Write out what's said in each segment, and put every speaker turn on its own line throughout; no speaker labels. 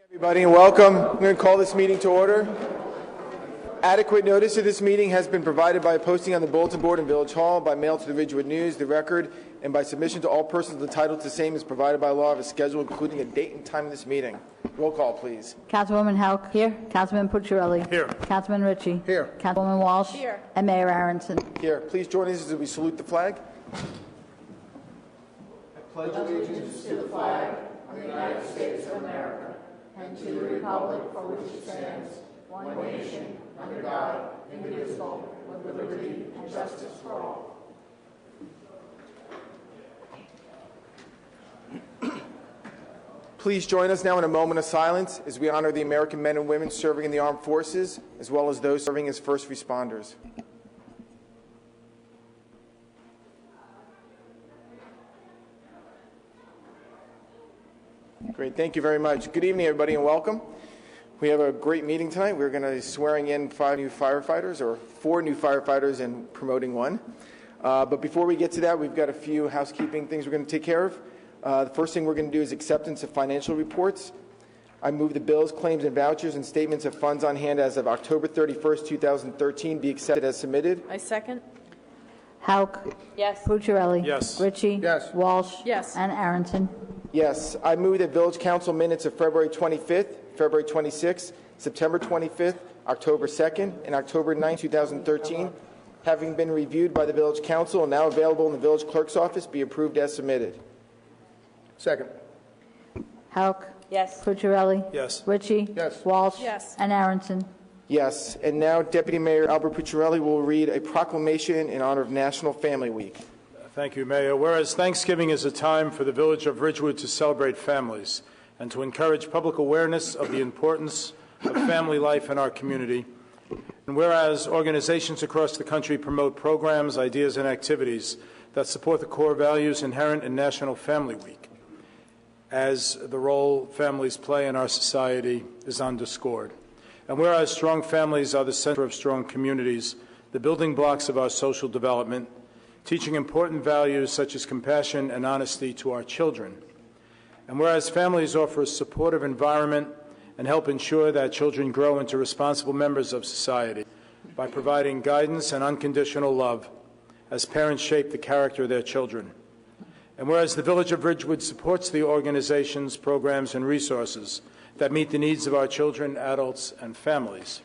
Everybody, and welcome. I'm going to call this meeting to order. Adequate notice of this meeting has been provided by posting on the bulletin board in Village Hall, by mail to the Ridgewood News, the Record, and by submission to all persons entitled to the same as provided by law of a schedule, including a date and time of this meeting. Roll call, please.
Councilwoman Houck. Here. Councilman Pucciarelli.
Here.
Councilman Ritchie.
Here.
Councilwoman Walsh.
Here.
And Mayor Aronson.
Here, please join us as we salute the flag. I pledge allegiance to the flag of the United States of America and to the republic for which it stands, one nation, under God, indivisible, with liberty and justice for all. Please join us now in a moment of silence as we honor the American men and women serving in the armed forces, as well as those serving as first responders. Great, thank you very much. Good evening, everybody, and welcome. We have a great meeting tonight. We're going to be swearing in 5 new firefighters, or 4 new firefighters, and promoting 1. But before we get to that, we've got a few housekeeping things we're going to take care of. The first thing we're going to do is acceptance of financial reports. I move the bills, claims, and vouchers and statements of funds on hand as of October 31st, 2013 be accepted as submitted.
I second.
Houck.
Yes.
Pucciarelli.
Yes.
Ritchie.
Yes.
Walsh.
Yes.
And Aronson.
Yes, I move that Village Council minutes of February 25th, February 26th, September 25th, October 2nd, and October 9th, 2013, having been reviewed by the Village Council and now available in the Village Clerk's office, be approved as submitted. Second.
Houck.
Yes.
Pucciarelli.
Yes.
Ritchie.
Yes.
Walsh.
Yes.
And Aronson.
Yes, and now Deputy Mayor Albert Pucciarelli will read a proclamation in honor of National Family Week.
Thank you, Mayor. Whereas Thanksgiving is a time for the Village of Ridgewood to celebrate families and to encourage public awareness of the importance of family life in our community, and whereas organizations across the country promote programs, ideas, and activities that support the core values inherent in National Family Week, as the role families play in our society is underscored. And whereas strong families are the center of strong communities, the building blocks of our social development, teaching important values such as compassion and honesty to our children. And whereas families offer a supportive environment and help ensure that children grow into responsible members of society by providing guidance and unconditional love as parents shape the character of their children. And whereas the Village of Ridgewood supports the organizations, programs, and resources that meet the needs of our children, adults, and families.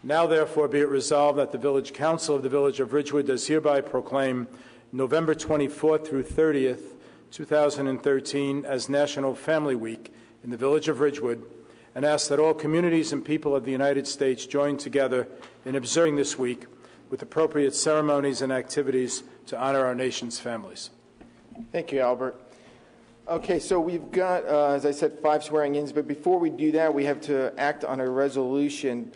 Now, therefore, be it resolved that the Village Council of the Village of Ridgewood does hereby proclaim November 24th through 30th, 2013 as National Family Week in the Village of Ridgewood, and ask that all communities and people of the United States join together in observing this week with appropriate ceremonies and activities to honor our nation's families.
Thank you, Albert. Okay, so we've got, as I said, 5 swearing-ins, but before we do that, we have to act on a resolution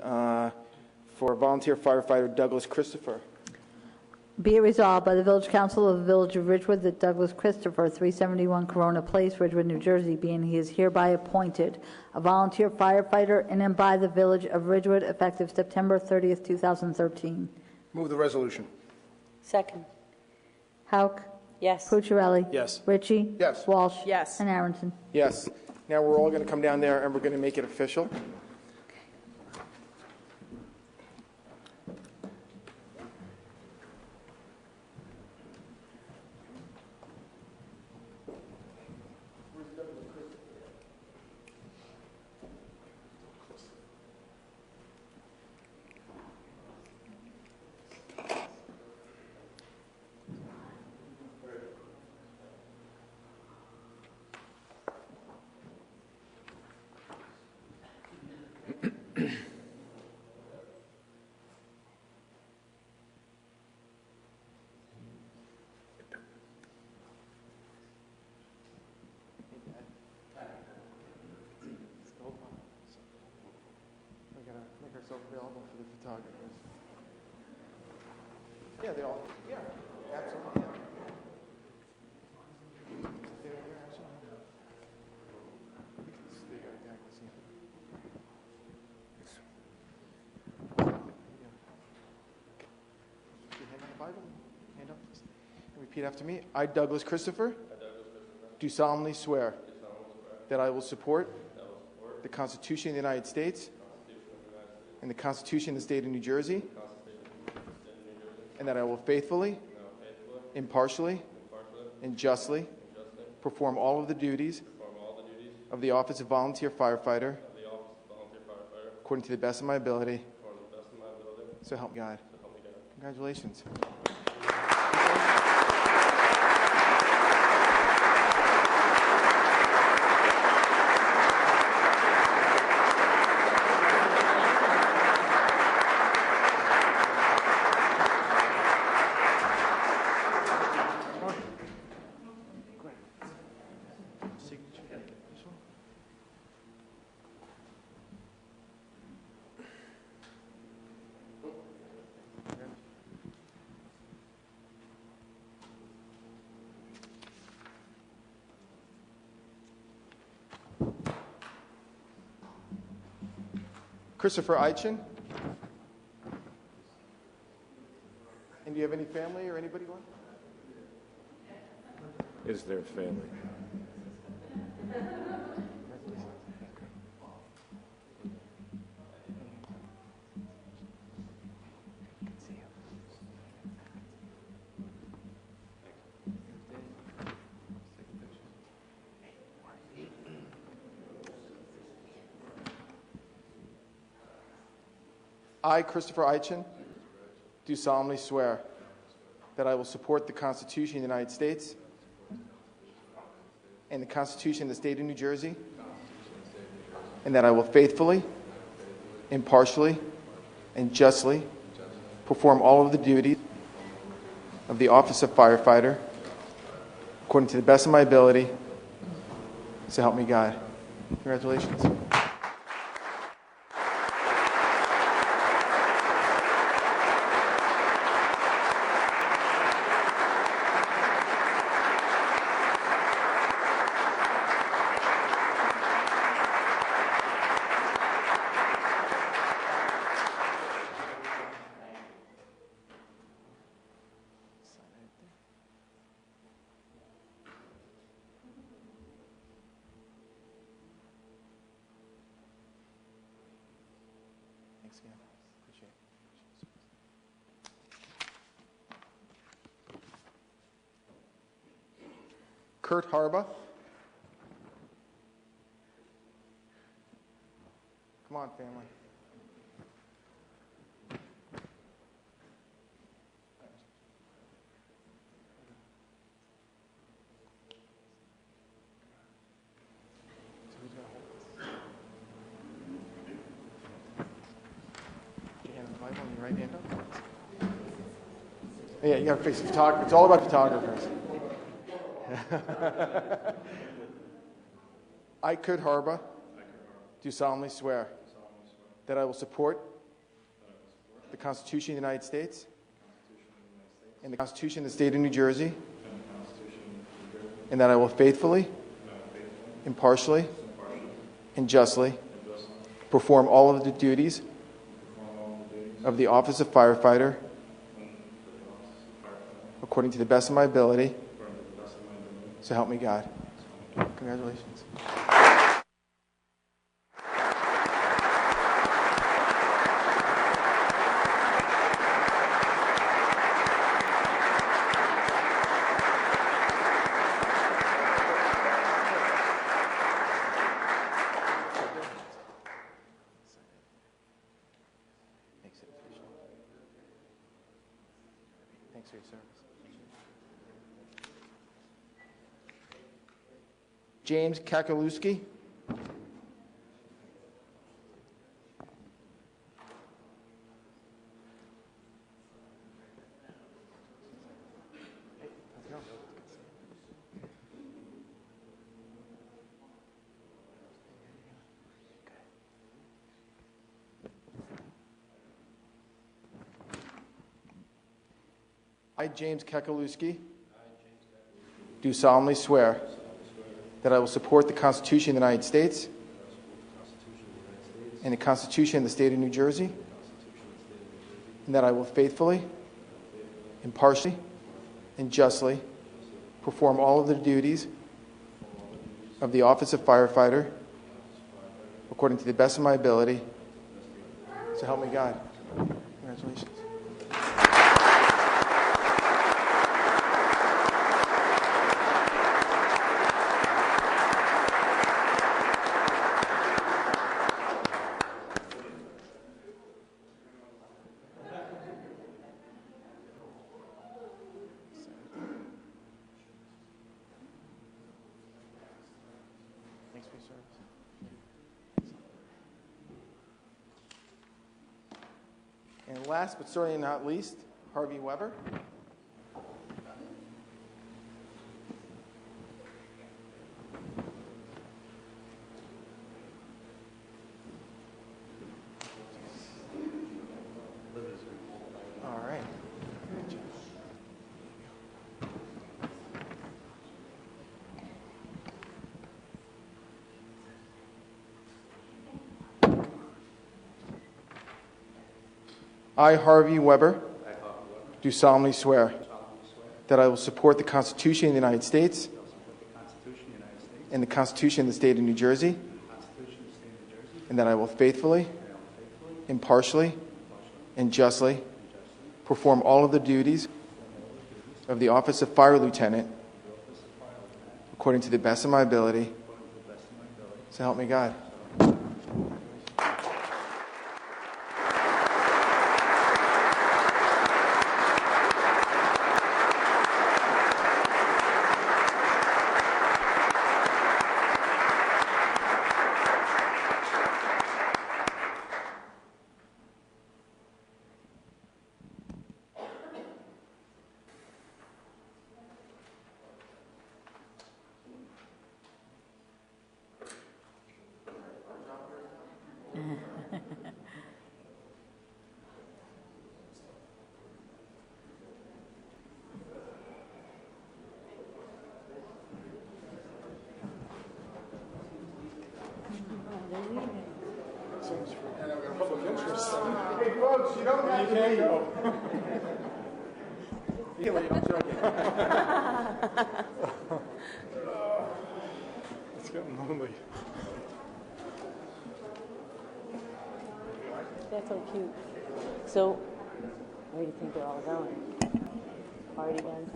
for volunteer firefighter Douglas Christopher.
Be it resolved by the Village Council of the Village of Ridgewood that Douglas Christopher, 371 Corona Place, Ridgewood, New Jersey, being he is hereby appointed a volunteer firefighter in and by the Village of Ridgewood effective September 30th, 2013.
Move the resolution.
Second.
Houck.
Yes.
Pucciarelli.
Yes.
Ritchie.
Yes.
Walsh.
Yes.
And Aronson.
Yes. Now we're all going to come down there and we're going to make it official. Available for the photographers. Yeah, they all, yeah, absolutely. Hand on the Bible, hand up. And repeat after me. I, Douglas Christopher, do solemnly swear that I will support the Constitution of the United States and the Constitution of the State of New Jersey, and that I will faithfully, impartially, and justly perform all of the duties of the office of volunteer firefighter according to the best of my ability. So help me God. Congratulations. Christopher Eichin. And do you have any family or anybody going?
Is their family.
I, Christopher Eichin, do solemnly swear that I will support the Constitution of the United States and the Constitution of the State of New Jersey, and that I will faithfully, impartially, and justly perform all of the duties of the office of firefighter according to the best of my ability. So help me God. Congratulations. Thanks again. Appreciate it. Kurt Harba. Come on, family. Right hand up. Yeah, you got to face the photographer. It's all about photographers. I, Kurt Harba, do solemnly swear that I will support the Constitution of the United States and the Constitution of the State of New Jersey, and that I will faithfully, impartially, and justly perform all of the duties of the office of firefighter according to the best of my ability. So help me God. Congratulations. Thanks for your service. James Kakalewski. I, James Kakalewski, do solemnly swear that I will support the Constitution of the United States and the Constitution of the State of New Jersey, and that I will faithfully, impartially, and justly perform all of the duties of the office of firefighter according to the best of my ability. So help me God. Congratulations. Thanks for your service. And last but certainly not least, Harvey Weber. All right. I, Harvey Weber, do solemnly swear that I will support the Constitution of the United States and the Constitution of the State of New Jersey, and that I will faithfully, impartially, and justly perform all of the duties of the office of Fire Lieutenant according to the best of my ability. So help me God. Hey, folks, you don't have to leave. I'm joking.
It's getting lonely.
That's so cute. So, where do you think they're all going? Party dance?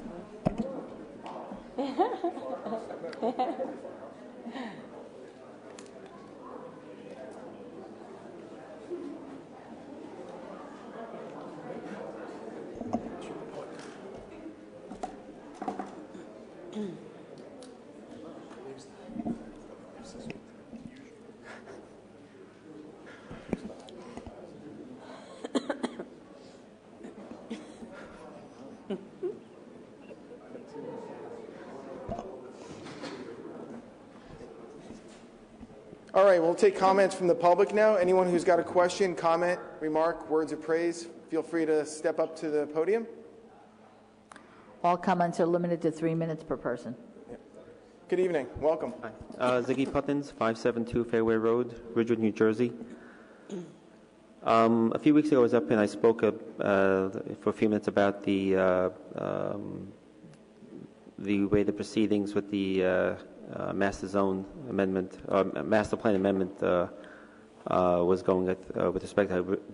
All right, we'll take comments from the public now. Anyone who's got a question, comment, remark, words of praise, feel free to step up to the podium.
All comments are limited to 3 minutes per person.
Good evening. Welcome.
Hi. Ziggy Puttins, 572 Fairway Road, Ridgewood, New Jersey. A few weeks ago I was up and I spoke for a few minutes about the way the proceedings with the master plan amendment was going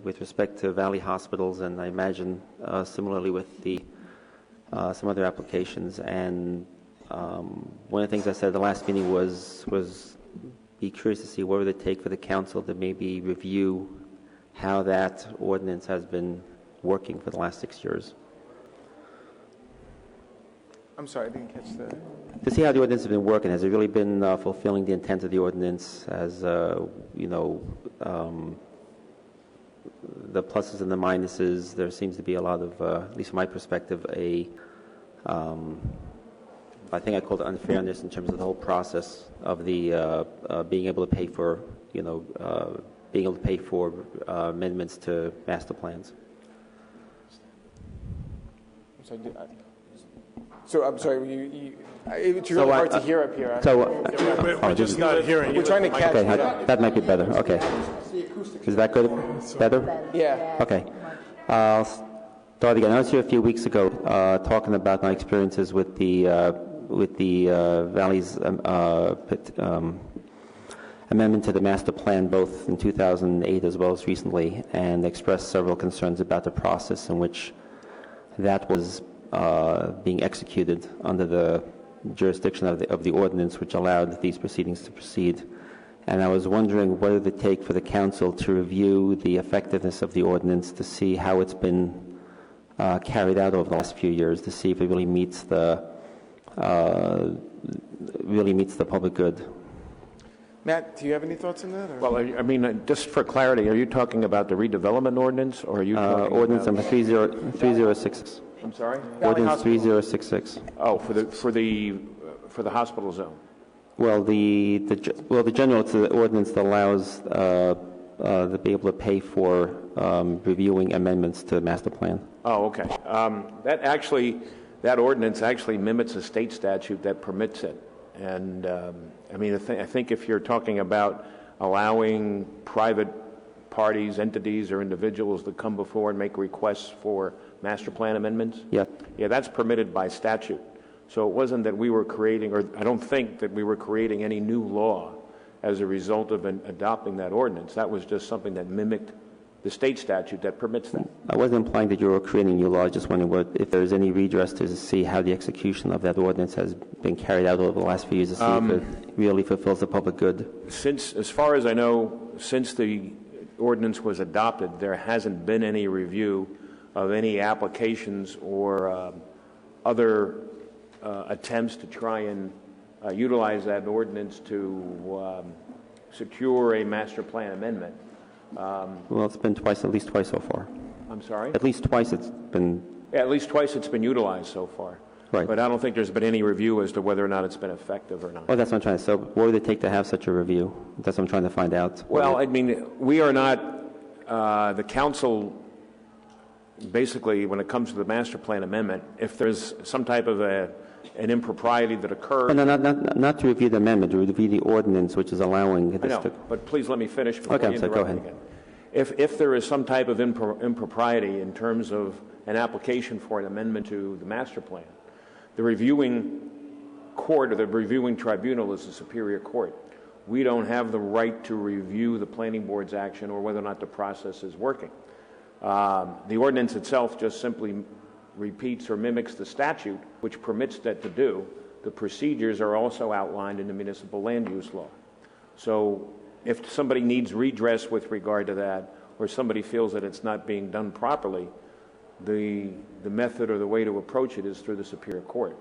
with respect to Valley Hospitals, and I imagine similarly with the some other applications. And one of the things I said at the last meeting was be curious to see what would it take for the council to maybe review how that ordinance has been working for the last 6 years.
I'm sorry, I didn't catch the...
To see how the ordinance has been working. Has it really been fulfilling the intent of the ordinance? As the pluses and the minuses, there seems to be a lot of, at least from my perspective, I think I called it unfairness in terms of the whole process of the being able to pay for, amendments to master plans.
So I'm sorry, it's really hard to hear up here.
We're just not hearing you.
We're trying to catch
Okay,
it up.
that might be better. Okay. Is that good? Better?
Yeah.
Okay. I'll start again. I was here a few weeks ago talking about my experiences with the Valley's amendment to the master plan both in 2008 as well as recently, and expressed several concerns about the process in which that was being executed under the jurisdiction of the ordinance which allowed these proceedings to proceed. And I was wondering what it would take for the council to review the effectiveness of the ordinance to see how it's been carried out over the last few years, to see if it really meets the public good.
Matt, do you have any thoughts on that? Or?
Well, I mean, just for clarity, are you talking about the redevelopment ordinance, or are you talking
Ordinance
about...
number 3066.
I'm sorry?
Ordinance 3066.
Oh, for the hospital zone.
Well, the general, it's the ordinance that allows to be able to pay for reviewing amendments to the master plan.
Oh, okay. That ordinance actually mimics a state statute that permits it. And, I mean, I think if you're talking about allowing private parties, entities, or individuals to come before and make requests for master plan amendments?
Yeah.
Yeah, that's permitted by statute. So it wasn't that we were creating, or I don't think that we were creating any new law as a result of adopting that ordinance. That was just something that mimicked the state statute that permits that.
I wasn't implying that you were creating new law. I just wondering if there's any redress to see how the execution of that ordinance has been carried out over the last few years to see if it really fulfills the public good.
As far as I know, since the ordinance was adopted, there hasn't been any review of any applications or other attempts to try and utilize that ordinance to secure a master plan amendment.
Well, it's been at least twice so far.
I'm sorry?
At least twice it's been...
Yeah, at least twice it's been utilized so far.
Right.
But I don't think there's been any review as to whether or not it's been effective or not.
Well, that's what I'm trying to say. So what would it take to have such a review? That's what I'm trying to find out.
Well, I mean, we are not, the council, basically, when it comes to the master plan amendment, if there's some type of an impropriety that occurs...
No, not to review the amendment, to review the ordinance which is allowing this
I know,
to...
but please let me finish before
Okay,
you
I'm sorry,
interrupt
go
me
ahead.
again. If there is some type of impropriety in terms of an application for an amendment to the master plan, the reviewing court or the reviewing tribunal is the superior court. We don't have the right to review the planning board's action or whether or not the process is working. The ordinance itself just simply repeats or mimics the statute, which permits that to do. The procedures are also outlined in the municipal land use law. So if somebody needs redress with regard to that, or somebody feels that it's not being done properly, the method or the way to approach it is through the Superior Court.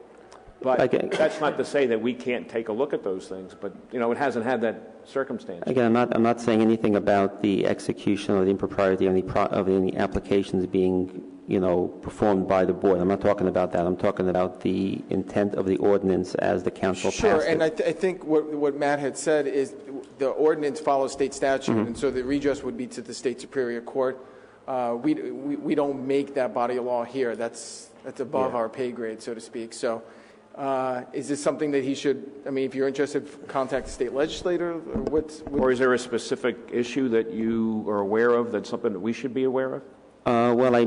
But
Okay.
that's not to say that we can't take a look at those things, but, you know, it hasn't had that circumstance.
Again, I'm not saying anything about the execution or the impropriety of any applications being, performed by the board. I'm not talking about that. I'm talking about the intent of the ordinance as the council passed it.
Sure, and I think what Matt had said is the ordinance follows state statute, and so the redress would be to the state superior court. We don't make that body of law here. That's above our pay grade, so to speak. So is this something that he should, if you're interested, contact the state legislator?
Or is there a specific issue that you are aware of that's something that we should be aware of?
Well, I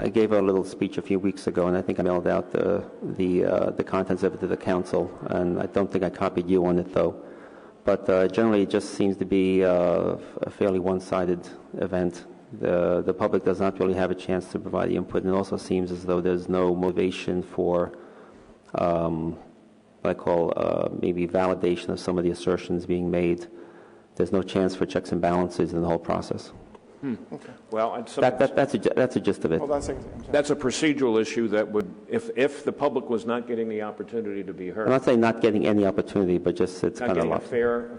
gave a little speech a few weeks ago, and I think I mailed out the contents of it to the council, and I don't think I copied you on it, though. But generally, it just seems to be a fairly one-sided event. The public does not really have a chance to provide input, and it also seems as though there's no motivation for what I call maybe validation of some of the assertions being made. There's no chance for checks and balances in the whole process.
Okay.
Well,
That's a gist of it.
Hold on a second.
that's a procedural issue that would, if the public was not getting the opportunity to be heard,
I'm not saying not getting any opportunity, but just it's
not
kind of
getting a
lost.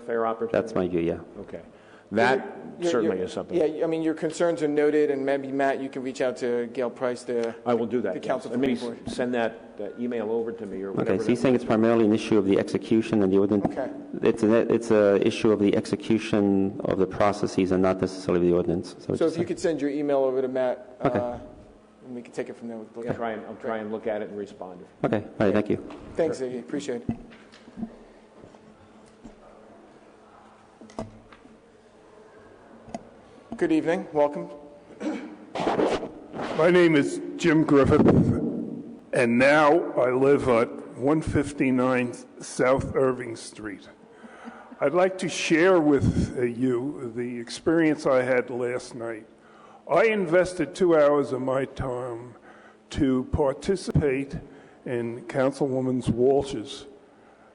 fair opportunity.
That's my view, yeah.
Okay. That certainly is something.
Yeah, your concerns are noted, and maybe, Matt, you can reach out to Gail Price,
I will do that.
the
yes.
council
Let me
board.
send that email over to me or whatever.
Okay, so you're saying it's primarily an issue of the execution and the ordinance?
Okay.
It's a issue of the execution of the processes and not necessarily the ordinance.
So if you could send your email over to Matt,
Okay.
and we can take it from there.
I'll try and look at it and respond.
Okay, all right, thank you.
Thanks, Iggy. Appreciate it. Good evening. Welcome.
My name is Jim Griffith, and now I live at 159 South Irving Street. I'd like to share with you the experience I had last night. I invested 2 hours of my time to participate in Councilwoman Walsh's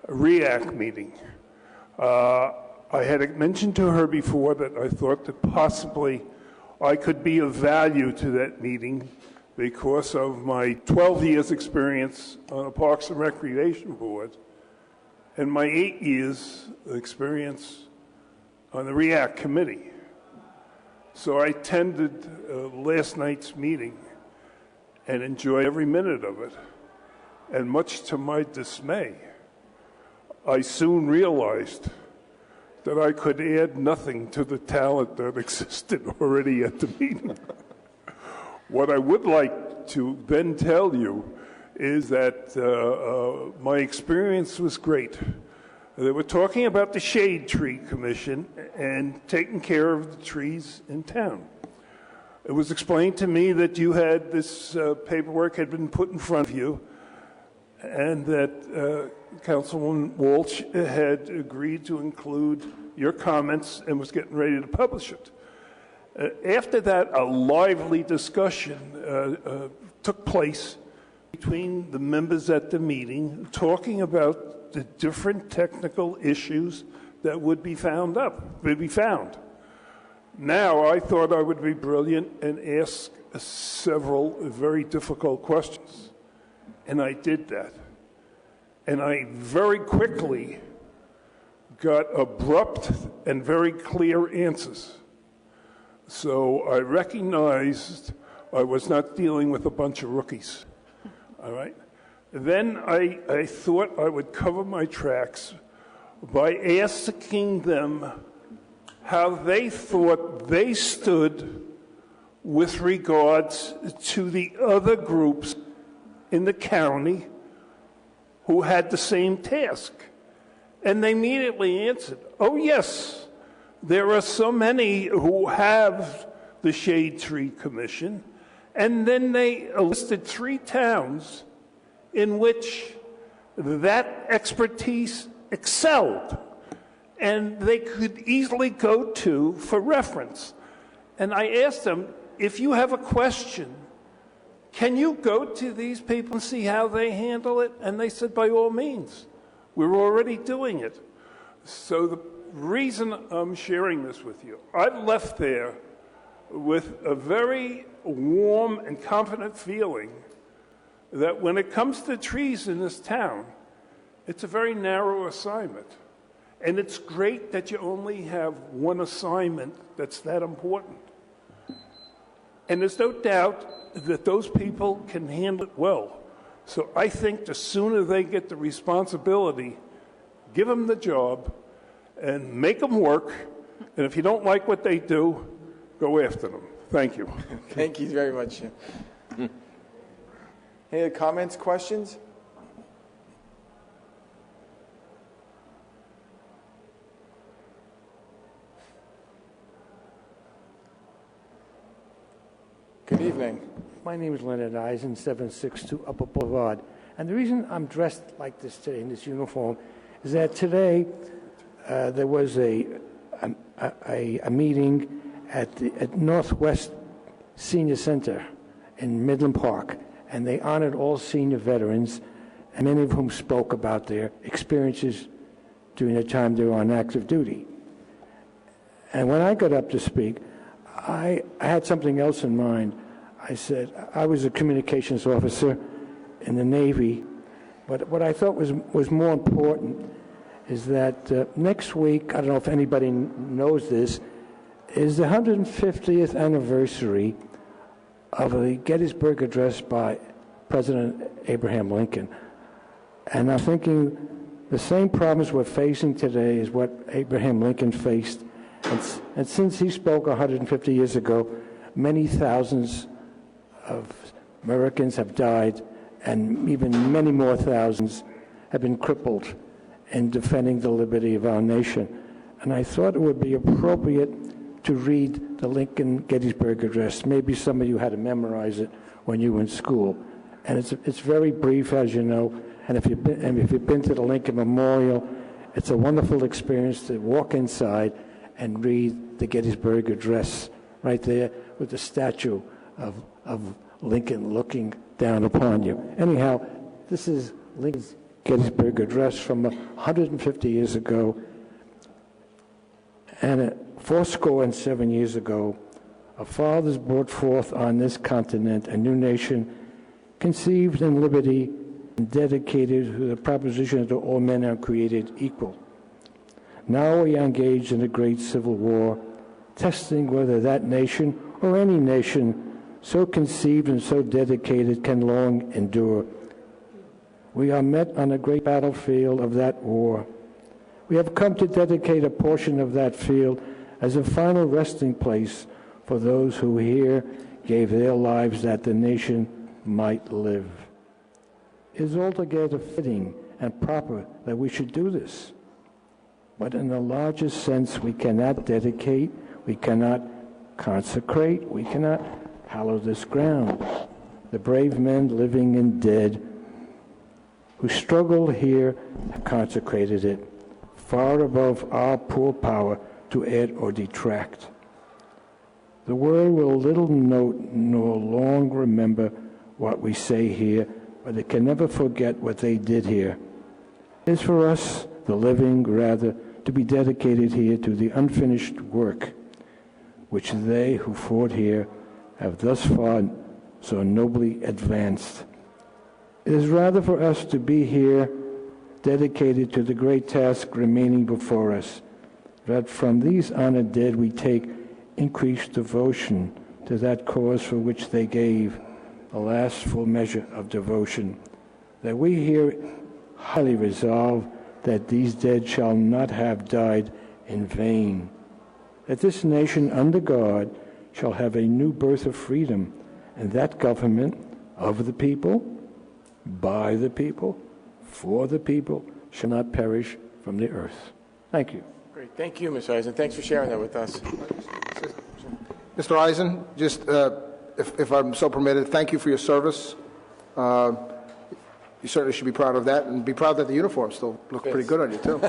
REACT meeting. I had mentioned to her before that I thought that possibly I could be of value to that meeting because of my 12 years experience on a Parks and Recreation Board and my 8 years experience on the REACT committee. So I attended last night's meeting and enjoyed every minute of it. And much to my dismay, I soon realized that I could add nothing to the talent that existed already at the meeting. What I would like to then tell you is that my experience was great. They were talking about the Shade Tree Commission and taking care of the trees in town. It was explained to me that you had this paperwork had been put in front of you and that Councilwoman Walsh had agreed to include your comments and was getting ready to publish it. After that, a lively discussion took place between the members at the meeting, talking about the different technical issues that would be found. Now, I thought I would be brilliant and ask several very difficult questions, and I did that. And I very quickly got abrupt and very clear answers. So I recognized I was not dealing with a bunch of rookies. All right? Then I thought I would cover my tracks by asking them how they thought they stood with regards to the other groups in the county who had the same task. And they immediately answered, oh, yes, there are so many who have the Shade Tree Commission. And then they listed 3 towns in which that expertise excelled and they could easily go to for reference. And I asked them, if you have a question, can you go to these people and see how they handle it? And they said, by all means. We're already doing it. So the reason I'm sharing this with you, I left there with a very warm and confident feeling that when it comes to trees in this town, it's a very narrow assignment. And it's great that you only have one assignment that's that important. And there's no doubt that those people can handle it well. So I think the sooner they get the responsibility, give them the job, and make them work. And if you don't like what they do, go after them. Thank you.
Thank you very much. Any other comments, questions? Good evening.
My name is Leonard Eisen, 762 Upper Boulevard. And the reason I'm dressed like this today, in this uniform, is that today there was a meeting at Northwest Senior Center in Midland Park, and they honored all senior veterans, and many of whom spoke about their experiences during the time they were on active duty. And when I got up to speak, I had something else in mind. I said, I was a communications officer in the Navy, but what I thought was more important is that next week, I don't know if anybody knows this, is the 150th anniversary of the Gettysburg Address by President Abraham Lincoln. And I'm thinking the same problems we're facing today is what Abraham Lincoln faced. And since he spoke 150 years ago, many thousands of Americans have died, and even many more thousands have been crippled in defending the liberty of our nation. And I thought it would be appropriate to read the Lincoln Gettysburg Address. Maybe some of you had to memorize it when you were in school. And it's very brief, as you know. And if you've been to the Lincoln Memorial, It's a wonderful experience to walk inside and read the Gettysburg Address right there with the statue of Lincoln looking down upon you. Anyhow, this is Lincoln's Gettysburg Address from 150 years ago. And 77 years ago, our fathers brought forth on this continent a new nation conceived in liberty and dedicated to the proposition that all men are created equal. Now we are engaged in a great civil war, testing whether that nation or any nation so conceived and so dedicated can long endure. We are met on a great battlefield of that war. We have come to dedicate a portion of that field as a final resting place for those who here gave their lives that the nation might live. It is altogether fitting and proper that we should do this. But in the largest sense, we cannot dedicate, we cannot consecrate, we cannot hallow this ground. The brave men, living and dead, who struggled here have consecrated it, far above our poor power to add or detract. The world will little note nor long remember what we say here, but it can never forget what they did here. It is for us, the living, rather, to be dedicated here to the unfinished work which they who fought here have thus far so nobly advanced. It is rather for us to be here dedicated to the great task remaining before us, that from these honored dead we take increased devotion to that cause for which they gave the last full measure of devotion, that we here highly resolve that these dead shall not have died in vain, that this nation under God shall have a new birth of freedom, and that government of the people, by the people, for the people, shall not perish from the earth. Thank you.
Great. Thank you, Mr. Eisen. Thanks for sharing that with us.
Mr. Eisen, just if I'm so permitted, thank you for your service. You certainly should be proud of that, and be proud that the uniform still looks pretty good on you, too.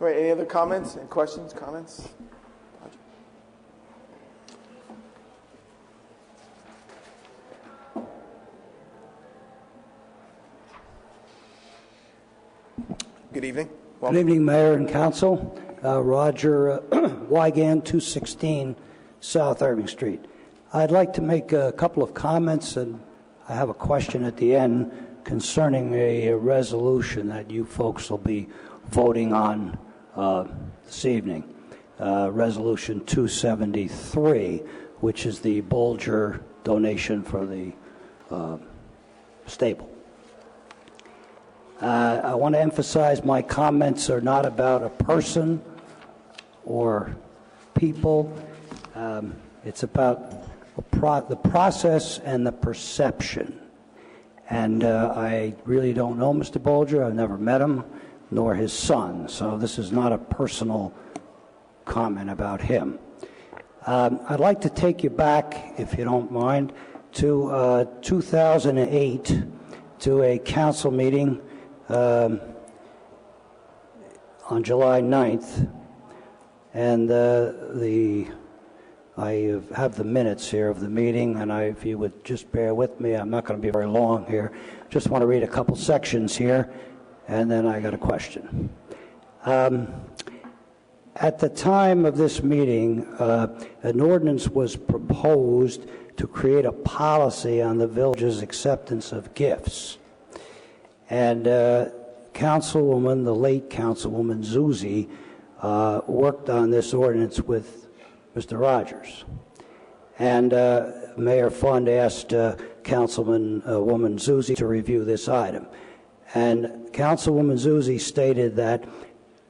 All right, any other comments and questions, comments? Good evening. Welcome.
Good evening, Mayor and Council. Roger Wigan, 216 South Irving Street. I'd like to make a couple of comments, and I have a question at the end concerning a resolution that you folks will be voting on this evening. Resolution 273, which is the Bolger donation for the stable. I want to emphasize my comments are not about a person or people. It's about the process and the perception. And I really don't know Mr. Bolger. I've never met him, nor his son. So this is not a personal comment about him. I'd like to take you back, if you don't mind, to 2008, to a council meeting on July 9th, and I have the minutes here of the meeting, and if you would just bear with me, I'm not going to be very long here. Just want to read a couple sections here, and then I got a question. At the time of this meeting, an ordinance was proposed to create a policy on the village's acceptance of gifts. And Councilwoman, the late Councilwoman Zuzi, worked on this ordinance with Mr. Rogers. And Mayor Fund asked Woman Zuzi to review this item. And Councilwoman Zuzi stated that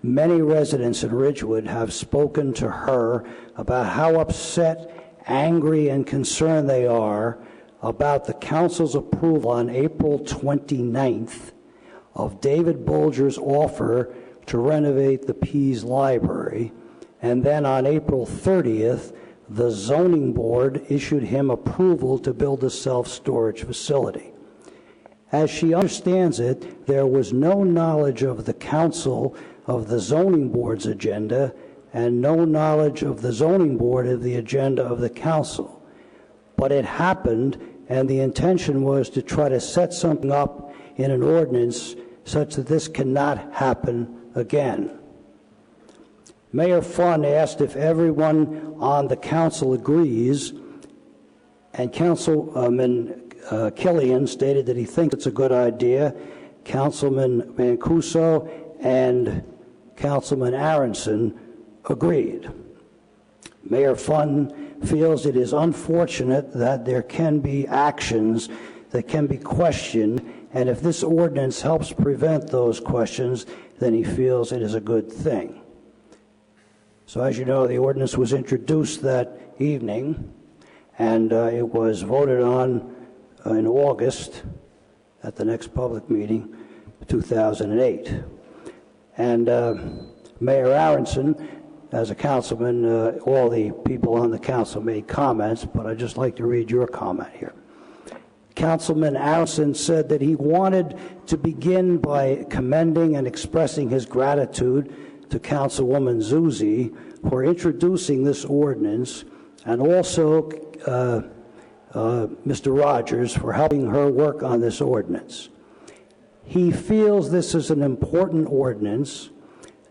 many residents in Ridgewood have spoken to her about how upset, angry, and concerned they are about the council's approval on April 29th of David Bolger's offer to renovate the Pease Library. And then on April 30th, the zoning board issued him approval to build a self-storage facility. As she understands it, there was no knowledge of the council of the zoning board's agenda and no knowledge of the zoning board of the agenda of the council. But it happened, and the intention was to try to set something up in an ordinance such that this cannot happen again. Mayor Fund asked if everyone on the council agrees, and Councilman Killian stated that he thinks it's a good idea. Councilman Mancuso and Councilman Aronson agreed. Mayor Fund feels it is unfortunate that there can be actions that can be questioned, and if this ordinance helps prevent those questions, then he feels it is a good thing. So as you know, the ordinance was introduced that evening, and it was voted on in August at the next public meeting, 2008. And Mayor Aronson, as a councilman, all the people on the council made comments, but I'd just like to read your comment here. Councilman Aronson said that he wanted to begin by commending and expressing his gratitude to Councilwoman Zuzi for introducing this ordinance, and also Mr. Rogers for helping her work on this ordinance. He feels this is an important ordinance.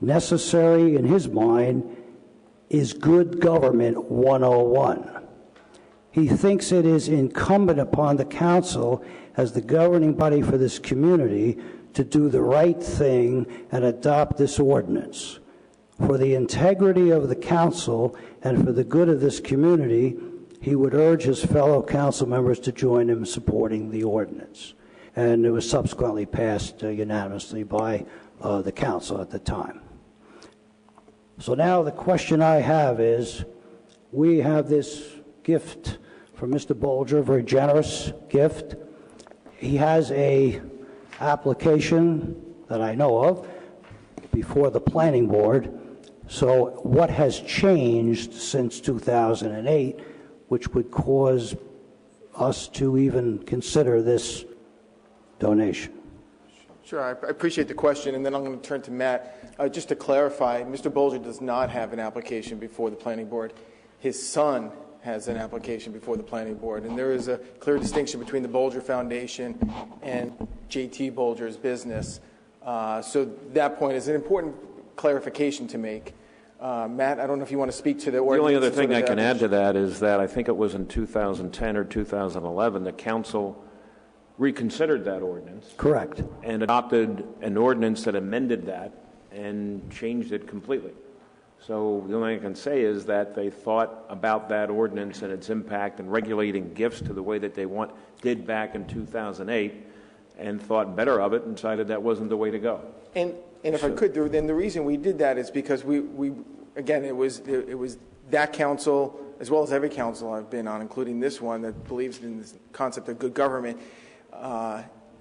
Necessary in his mind is good government 101. He thinks it is incumbent upon the council as the governing body for this community to do the right thing and adopt this ordinance. For the integrity of the council and for the good of this community, he would urge his fellow council members to join him in supporting the ordinance. And it was subsequently passed unanimously by the council at the time. So now the question I have is, we have this gift from Mr. Bolger, a very generous gift. He has a application that I know of before the planning board. So what has changed since 2008, which would cause us to even consider this donation?
Sure, I appreciate the question, and then I'm going to turn to Matt. Just to clarify, Mr. Bolger does not have an application before the planning board. His son has an application before the planning board, and there is a clear distinction between the Bolger Foundation and J.T. Bolger's business. So that point is an important clarification to make. Matt, I don't know if you want to speak to the ordinance.
The only other thing I can add to that is that I think it was in 2010 or 2011 the council reconsidered that ordinance.
Correct.
And adopted an ordinance that amended that and changed it completely. So the only thing I can say is that they thought about that ordinance and its impact and regulating gifts to the way that they did back in 2008, and thought better of it and decided that wasn't the way to go.
And if I could, then the reason we did that is because we again, it was that council, as well as every council I've been on, including this one, that believes in this concept of good government.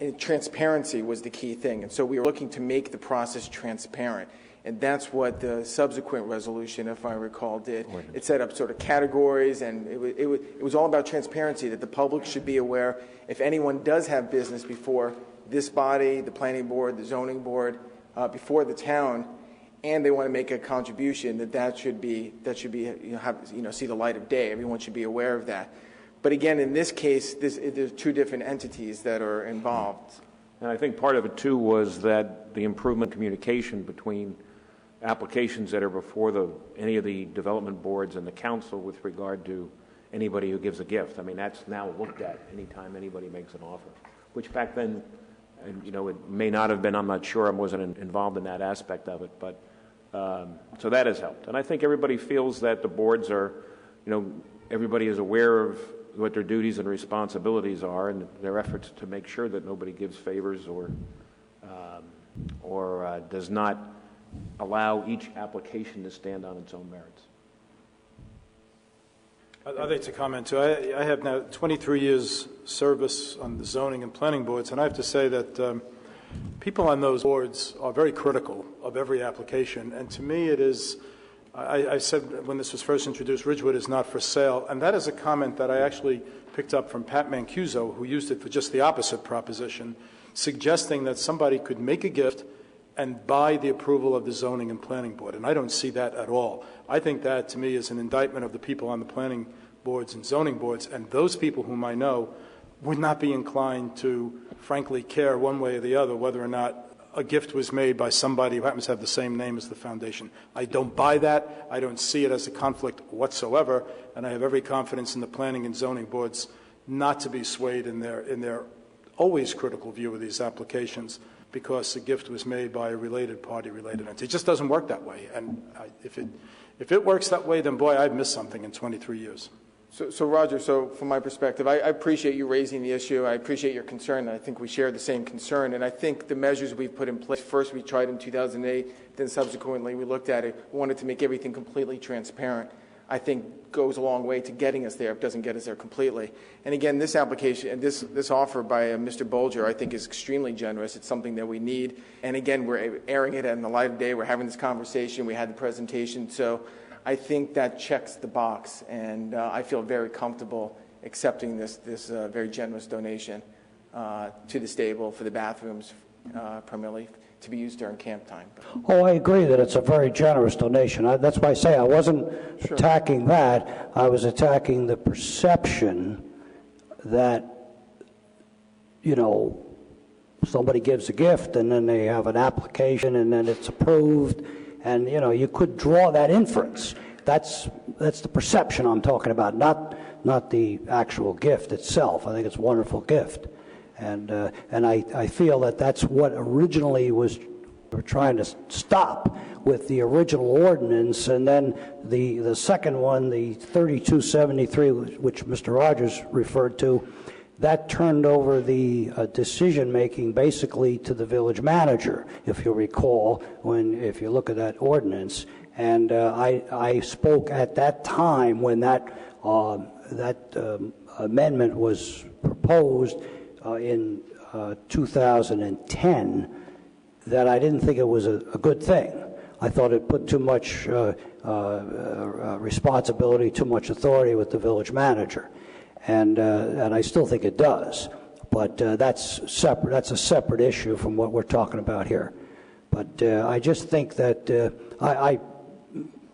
And transparency was the key thing. And so we were looking to make the process transparent. And that's what the subsequent resolution, if I recall, did. It set up sort of categories, and it was all about transparency, that the public should be aware if anyone does have business before this body, the planning board, the zoning board, before the town, and they want to make a contribution, that should be see the light of day. Everyone should be aware of that. But again, in this case, there's two different entities that are involved.
And I think part of it, too, was that the improvement in communication between applications that are before any of the development boards and the council with regard to anybody who gives a gift. I mean, that's now looked at anytime anybody makes an offer, which back then, it may not have been, I'm not sure, I wasn't involved in that aspect of it, but so that has helped. And I think everybody feels that the boards are, everybody is aware of what their duties and responsibilities are, and their efforts to make sure that nobody gives favors or does not allow each application to stand on its own merits.
I'd like to comment too. I have now 23 years service on the zoning and planning boards, and I have to say that people on those boards are very critical of every application, and to me it is I said when this was first introduced, Ridgewood is not for sale, and that is a comment that I actually picked up from Pat Mancuso, who used it for just the opposite proposition, suggesting that somebody could make a gift and buy the approval of the zoning and planning board, and I don't see that at all. I think that, to me, is an indictment of the people on the planning boards and zoning boards, and those people whom I know would not be inclined to, frankly, care one way or the other whether or not a gift was made by somebody who happens to have the same name as the foundation. I don't buy that. I don't see it as a conflict whatsoever, and I have every confidence in the planning and zoning boards not to be swayed in their always critical view of these applications because the gift was made by a related party, related entity. It just doesn't work that way, and if it works that way, then boy, I've missed something in 23 years.
So Roger, from my perspective, I appreciate you raising the issue. I appreciate your concern. I think we share the same concern. And I think the measures we've put in place, first we tried in 2008, then subsequently we looked at it, wanted to make everything completely transparent, I think goes a long way to getting us there. It doesn't get us there completely. And again, this application and this offer by Mr. Bolger, I think is extremely generous. It's something that we need. And again, we're airing it in the light of day. We're having this conversation. We had the presentation. So I think that checks the box, and I feel very comfortable accepting this very generous donation to the stable for the bathrooms, primarily to be used during camp time.
Oh, I agree that it's a very generous donation. That's why I say I wasn't attacking that. I was attacking the perception that, somebody gives a gift and then they have an application and then it's approved. And, you could draw that inference. That's the perception I'm talking about, not the actual gift itself. I think it's a wonderful gift. And I feel that that's what originally we're trying to stop with the original ordinance. And then the second one, the 3273, which Mr. Rogers referred to, that turned over the decision-making basically to the village manager, if you recall, if you look at that ordinance. And I spoke at that time when that amendment was proposed in 2010, that I didn't think it was a good thing. I thought it put too much responsibility, too much authority with the village manager. And I still think it does, but that's separate. That's a separate issue from what we're talking about here. But I just think that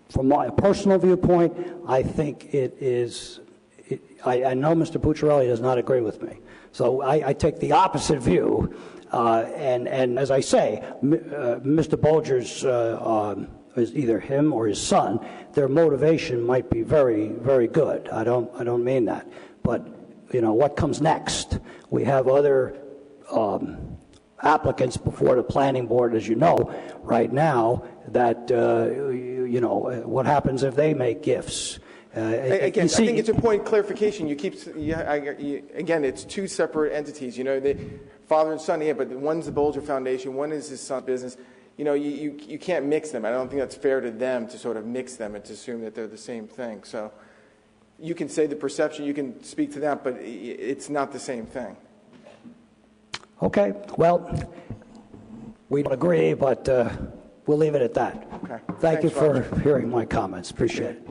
from my personal viewpoint, I think it is. I know Mr. Pucciarelli does not agree with me, so I take the opposite view. And as I say, Mr. Bolger's is either him or his son. Their motivation might be very, very good. I don't mean that. But, what comes next? We have other applicants before the planning board, as you know, right now, that, what happens if they make gifts?
Again, I think it's a point of clarification. Again, it's two separate entities. The father and son, but one's the Bolger Foundation, one is his son's business. You can't mix them. I don't think that's fair to them to sort of mix them and to assume that they're the same thing. So you can say the perception, you can speak to that, but it's not the same thing.
Okay. Well, we don't agree, but we'll leave it at that.
Okay.
Thank you for hearing my comments. Appreciate it.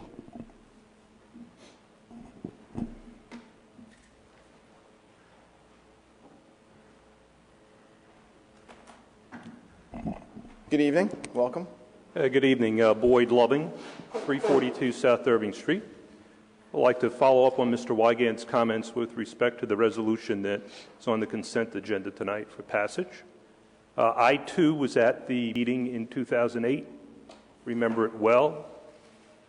Good evening. Welcome.
Good evening. Boyd Loving, 342 South Irving Street. I'd like to follow up on Mr. Wygant's comments with respect to the resolution that's on the consent agenda tonight for passage. I, too, was at the meeting in 2008. Remember it well.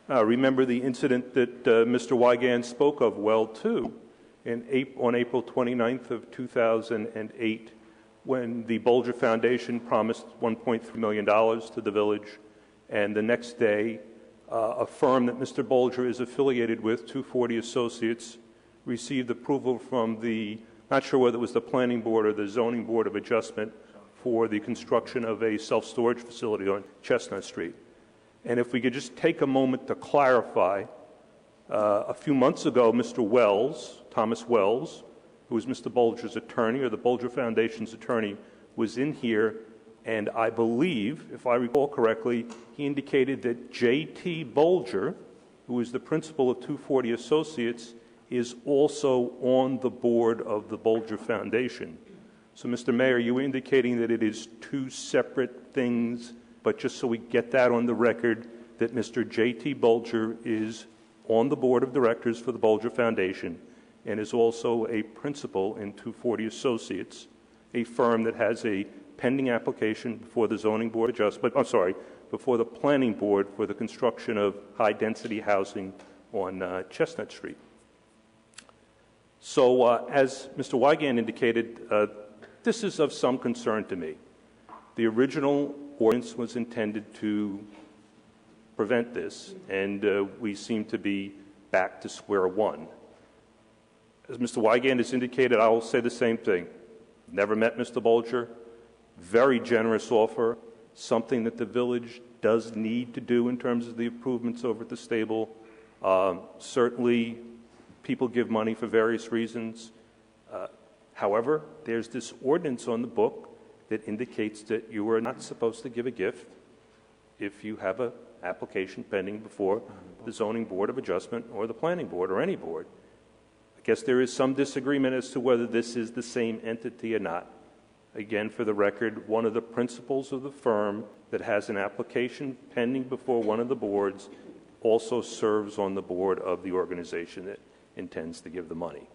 Remember the incident that Mr. Wygant spoke of well, too, on April 29th of 2008. When the Bolger Foundation promised $1.3 million to the village, and the next day, a firm that Mr. Bolger is affiliated with, 240 Associates, received approval from not sure whether it was the Planning Board or the Zoning Board of Adjustment, for the construction of a self-storage facility on Chestnut Street. And if we could just take a moment to clarify, a few months ago, Mr. Wells, Thomas Wells, who was Mr. Bolger's attorney, or the Bolger Foundation's attorney, was in here And I believe, if I recall correctly, he indicated that J.T. Bolger, who is the principal of 240 Associates, is also on the board of the Bolger Foundation. So, Mr. Mayor, you were indicating that it is two separate things, but just so we get that on the record, that Mr. J.T. Bolger is on the board of directors for the Bolger Foundation and is also a principal in 240 Associates, a firm that has a pending application before the Zoning Board Adjustment, before the Planning Board for the construction of high-density housing on Chestnut Street. So, as Mr. Wigand indicated, this is of some concern to me. The original ordinance was intended to prevent this, and we seem to be back to square one. As Mr. Wigand has indicated, I will say the same thing. Never met Mr. Bolger. Very generous offer, something that the village does need to do in terms of the improvements over at the stable. Certainly, people give money for various reasons. However, there's this ordinance on the book that indicates that you are not supposed to give a gift if you have an application pending before the Zoning Board of Adjustment or the Planning Board or any board. I guess there is some disagreement as to whether this is the same entity or not. Again, for the record, one of the principals of the firm that has an application pending before one of the boards also serves on the board of the organization that intends to give the money.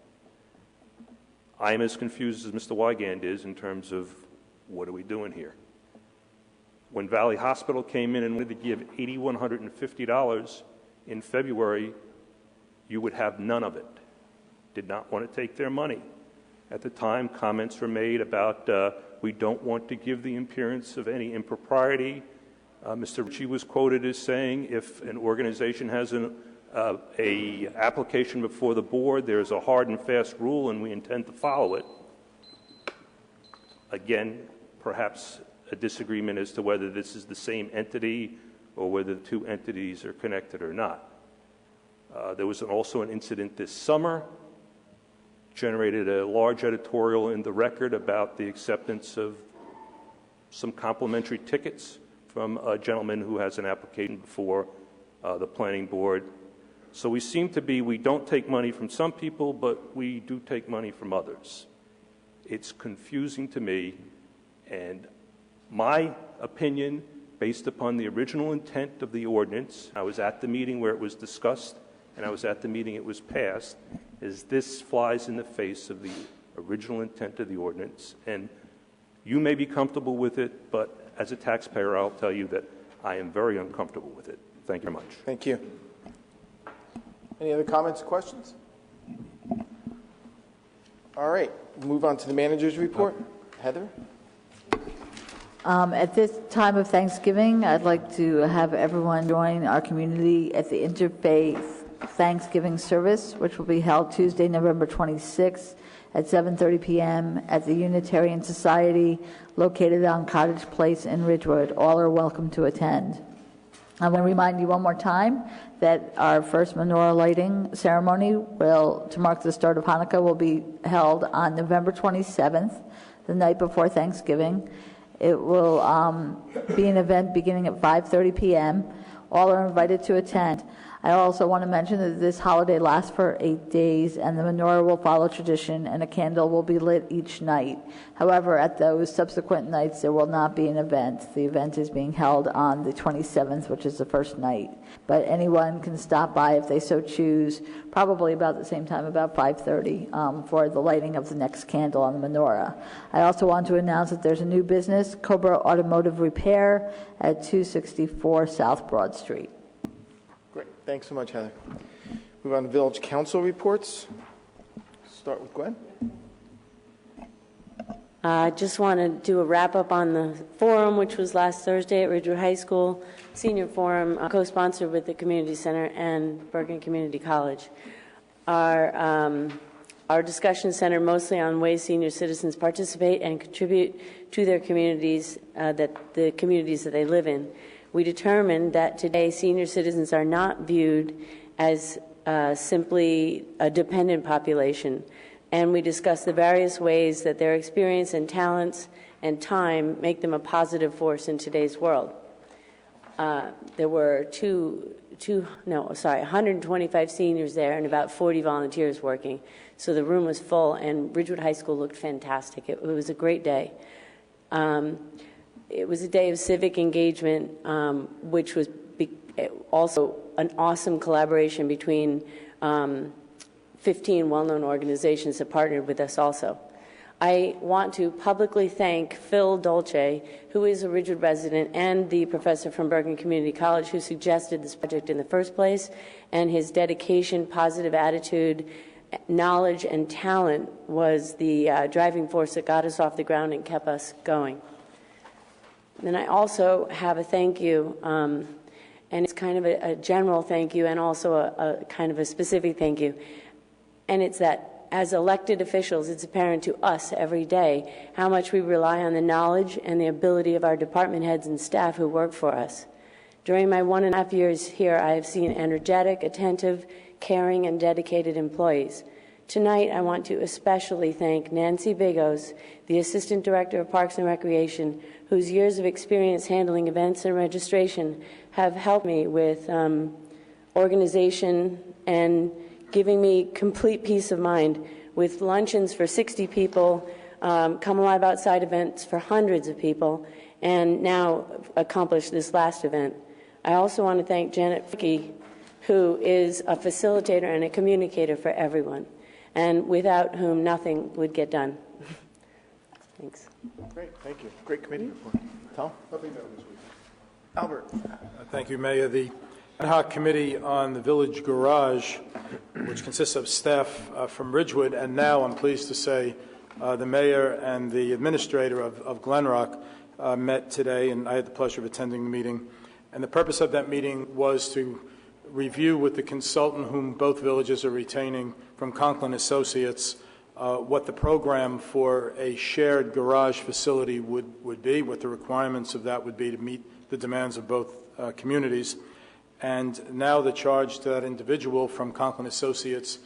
I am as confused as Mr. Wigand is in terms of what are we doing here. When Valley Hospital came in and wanted to give $8,150 in February, you would have none of it. Did not want to take their money. At the time, comments were made about we don't want to give the appearance of any impropriety. Mr. Ritchie was quoted as saying if an organization has an application before the board, there's a hard and fast rule and we intend to follow it. Again, perhaps a disagreement as to whether this is the same entity or whether the two entities are connected or not. There was also an incident this summer, generated a large editorial in the Record about the acceptance of some complimentary tickets from a gentleman who has an application before the Planning Board. So we seem to be, we don't take money from some people, but we do take money from others. It's confusing to me, and my opinion, based upon the original intent of the ordinance, I was at the meeting where it was discussed, and I was at the meeting it was passed, is this flies in the face of the original intent of the ordinance. And you may be comfortable with it, but as a taxpayer, I'll tell you that I am very uncomfortable with it. Thank you very much.
Thank you. Any other comments or questions? All right, we'll move on to the manager's report. Heather?
At this time of Thanksgiving, I'd like to have everyone join our community at the Interfaith Thanksgiving service, which will be held Tuesday, November 26th at 7:30 p.m. at the Unitarian Society located on Cottage Place in Ridgewood. All are welcome to attend. I want to remind you one more time that our first menorah lighting ceremony to mark the start of Hanukkah will be held on November 27th, the night before Thanksgiving. It will be an event beginning at 5:30 p.m. All are invited to attend. I also want to mention that this holiday lasts for 8 days, and the menorah will follow tradition, and a candle will be lit each night. However, at those subsequent nights, there will not be an event. The event is being held on the 27th, which is the first night. But anyone can stop by if they so choose, probably about the same time, about 5:30, for the lighting of the next candle on the menorah. I also want to announce that there's a new business, Cobra Automotive Repair, at 264 South Broad Street.
Great. Thanks so much, Heather. Move on to Village Council reports. Start with Gwen.
I just want to do a wrap-up on the forum, which was last Thursday at Ridgewood High School, Senior Forum, co-sponsored with the Community Center and Bergen Community College. Our discussion centered mostly on ways senior citizens participate and contribute to their communities, the communities that they live in. We determined that today senior citizens are not viewed as simply a dependent population, and we discussed the various ways that their experience and talents and time make them a positive force in today's world. There were 125 seniors there and about 40 volunteers working. So the room was full, and Ridgewood High School looked fantastic. It was a great day. It was a day of civic engagement, which was also an awesome collaboration between 15 well-known organizations that partnered with us also. I want to publicly thank Phil Dolce, who is a Ridgewood resident and the professor from Bergen Community College who suggested this project in the first place, and his dedication, positive attitude, knowledge, and talent was the driving force that got us off the ground and kept us going. Then I also have a thank you, and it's kind of a general thank you and also a kind of a specific thank you, and it's that as elected officials, it's apparent to us every day how much we rely on the knowledge and the ability of our department heads and staff who work for us. During my 1.5 years here, I have seen energetic, attentive, caring, and dedicated employees. Tonight, I want to especially thank Nancy Bigos, the Assistant Director of Parks and Recreation, whose years of experience handling events and registration have helped me with organization and giving me complete peace of mind with luncheons for 60 people, Come Alive Outside events for hundreds of people, and now accomplished this last event. I also want to thank Janet Fricke, who is a facilitator and a communicator for everyone, and without whom nothing would get done. Thanks.
Great, thank you. Great committee report. Tom? Nothing this week. Albert?
Thank you, Mayor. The Ad hoc Committee on the Village Garage, which consists of staff from Ridgewood, and now I'm pleased to say the mayor and the administrator of Glen Rock met today, and I had the pleasure of attending the meeting. And the purpose of that meeting was to review with the consultant whom both villages are retaining from Conklin Associates what the program for a shared garage facility would be, what the requirements of that would be to meet the demands of both communities. And now the charge to that individual from Conklin Associates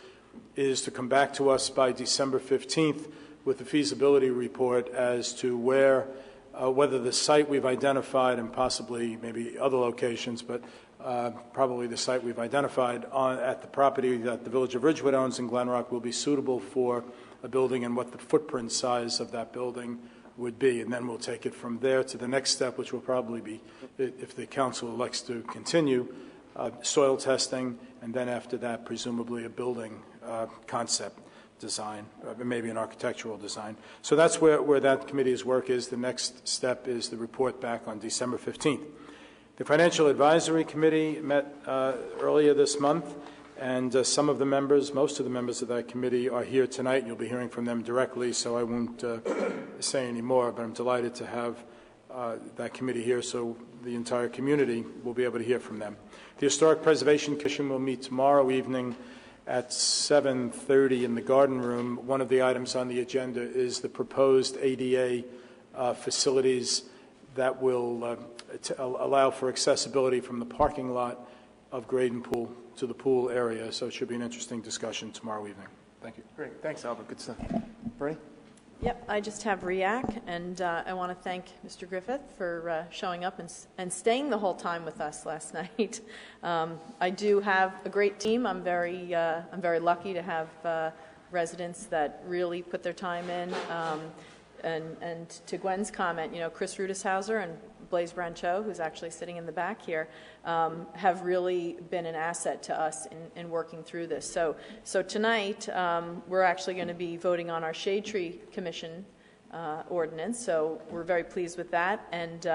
is to come back to us by December 15th with a feasibility report as to whether the site we've identified, and possibly maybe other locations, but probably the site we've identified at the property that the Village of Ridgewood owns in Glen Rock will be suitable for a building, and what the footprint size of that building would be. And then we'll take it from there to the next step, which will probably be, if the council elects to continue, soil testing, and then after that, presumably a building concept design, maybe an architectural design. So that's where that committee's work is. The next step is the report back on December 15th. The Financial Advisory Committee met earlier this month, and some of the members, most of the members of that committee are here tonight. You'll be hearing from them directly, so I won't say any more, but I'm delighted to have that committee here so the entire community will be able to hear from them. The Historic Preservation Commission will meet tomorrow evening at 7:30 in the Garden Room. One of the items on the agenda is the proposed ADA facilities that will allow for accessibility from the parking lot of Graydon Pool to the pool area. So it should be an interesting discussion tomorrow evening. Thank you.
Great. Thanks, Albert. Good stuff. Bernie?
Yep, I just have REAC, and I want to thank Mr. Griffith for showing up and staying the whole time with us last night. I do have a great team. I'm very lucky to have residents that really put their time in. And to Gwen's comment, you know, Chris Rudishauser and Blaise Brancho, who's actually sitting in the back here, have really been an asset to us in working through this. So tonight, we're actually going to be voting on our Shade Tree Commission ordinance, so we're very pleased with that. And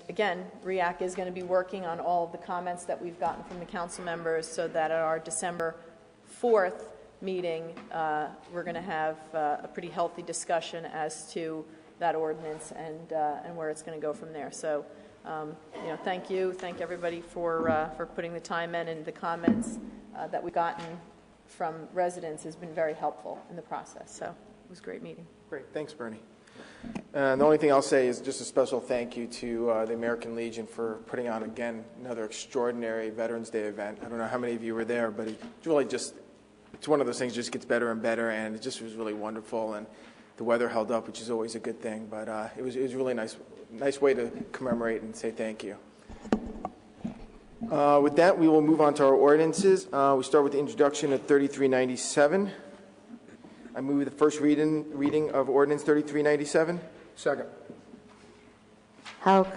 again, REAC is going to be working on all of the comments that we've gotten from the council members so that at our December 4th meeting, we're going to have a pretty healthy discussion as to that ordinance and where it's going to go from there. So, you know, thank everybody for putting the time in, and the comments that we've gotten from residents has been very helpful in the process. So it was a great meeting.
Great. Thanks, Bernie. The only thing I'll say is just a special thank you to the American Legion for putting on, again, another extraordinary Veterans Day event. I don't know how many of you were there, but it's really just, it's one of those things that just gets better and better, and it just was really wonderful. And the weather held up, which is always a good thing. But it was really nice way to commemorate and say thank you. With that, we will move on to our ordinances. We start with the introduction of 3397. I move the first reading of ordinance 3397.
Second.
Hauk?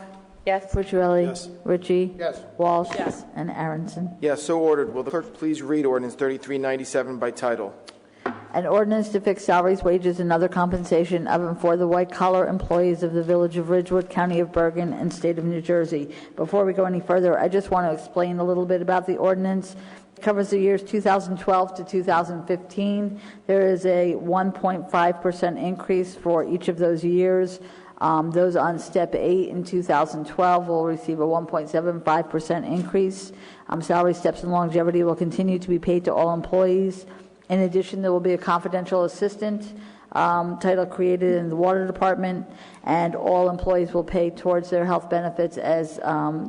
Yes.
Cucciarelli?
Yes.
Ritchie?
Yes.
Walsh?
Yes.
And Aronson.
Yes, so ordered. Will the clerk please read ordinance 3397 by title?
An ordinance to fix salaries, wages, and other compensation of and for the white-collar employees of the Village of Ridgewood, County of Bergen, and State of New Jersey. Before we go any further, I just want to explain a little bit about the ordinance. It covers the years 2012 to 2015. There is a 1.5% increase for each of those years. Those on Step 8 in 2012 will receive a 1.75% increase. Salary steps and longevity will continue to be paid to all employees. In addition, there will be a confidential assistant title created in the Water Department, and all employees will pay towards their health benefits as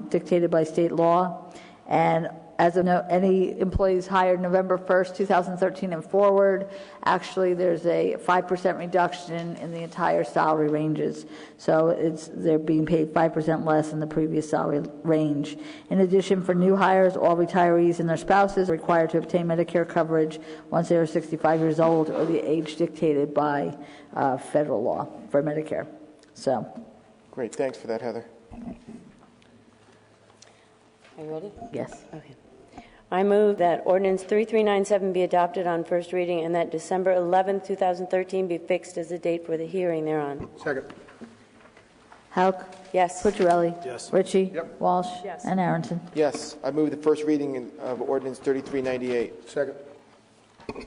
dictated by state law. And as of any employees hired November 1st, 2013 and forward, actually there's a 5% reduction in the entire salary ranges. So they're being paid 5% less than the previous salary range. In addition, for new hires, all retirees and their spouses are required to obtain Medicare coverage once they are 65 years old or the age dictated by federal law for Medicare. So,
Great, thanks for that, Heather.
Are you ready?
yes.
Okay. I move that ordinance 3397 be adopted on first reading and that December 11, 2013 be fixed as the date for the hearing thereon.
Second.
Hauk?
Yes.
Cucciarelli?
Yes.
Ritchie?
Yep.
Walsh?
Yes.
And Aronson.
Yes, I move the first reading of ordinance 3398.
Second.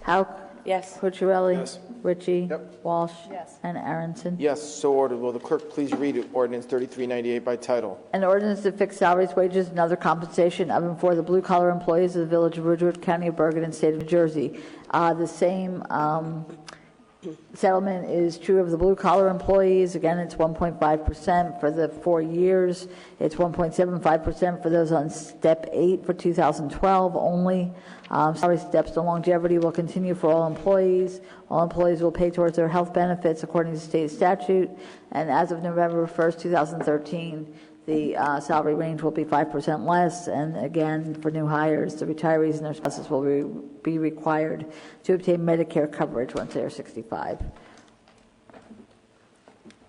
Hauk?
Yes.
Cucciarelli?
Yes.
Ritchie?
Yep.
Walsh?
Yes.
And Aronson.
Yes, so ordered. Will the clerk please read ordinance 3398 by title?
An ordinance to fix salaries, wages, and other compensation of and for the blue-collar employees of the Village of Ridgewood, County of Bergen, and State of New Jersey. The same settlement is true of the blue-collar employees. Again, it's 1.5% for the 4 years. It's 1.75% for those on Step 8 for 2012 only. Salary steps to longevity will continue for all employees. All employees will pay towards their health benefits according to state statute. And as of November 1st, 2013, the salary range will be 5% less. And again, for new hires, the retirees and their spouses will be required to obtain Medicare coverage once they are 65.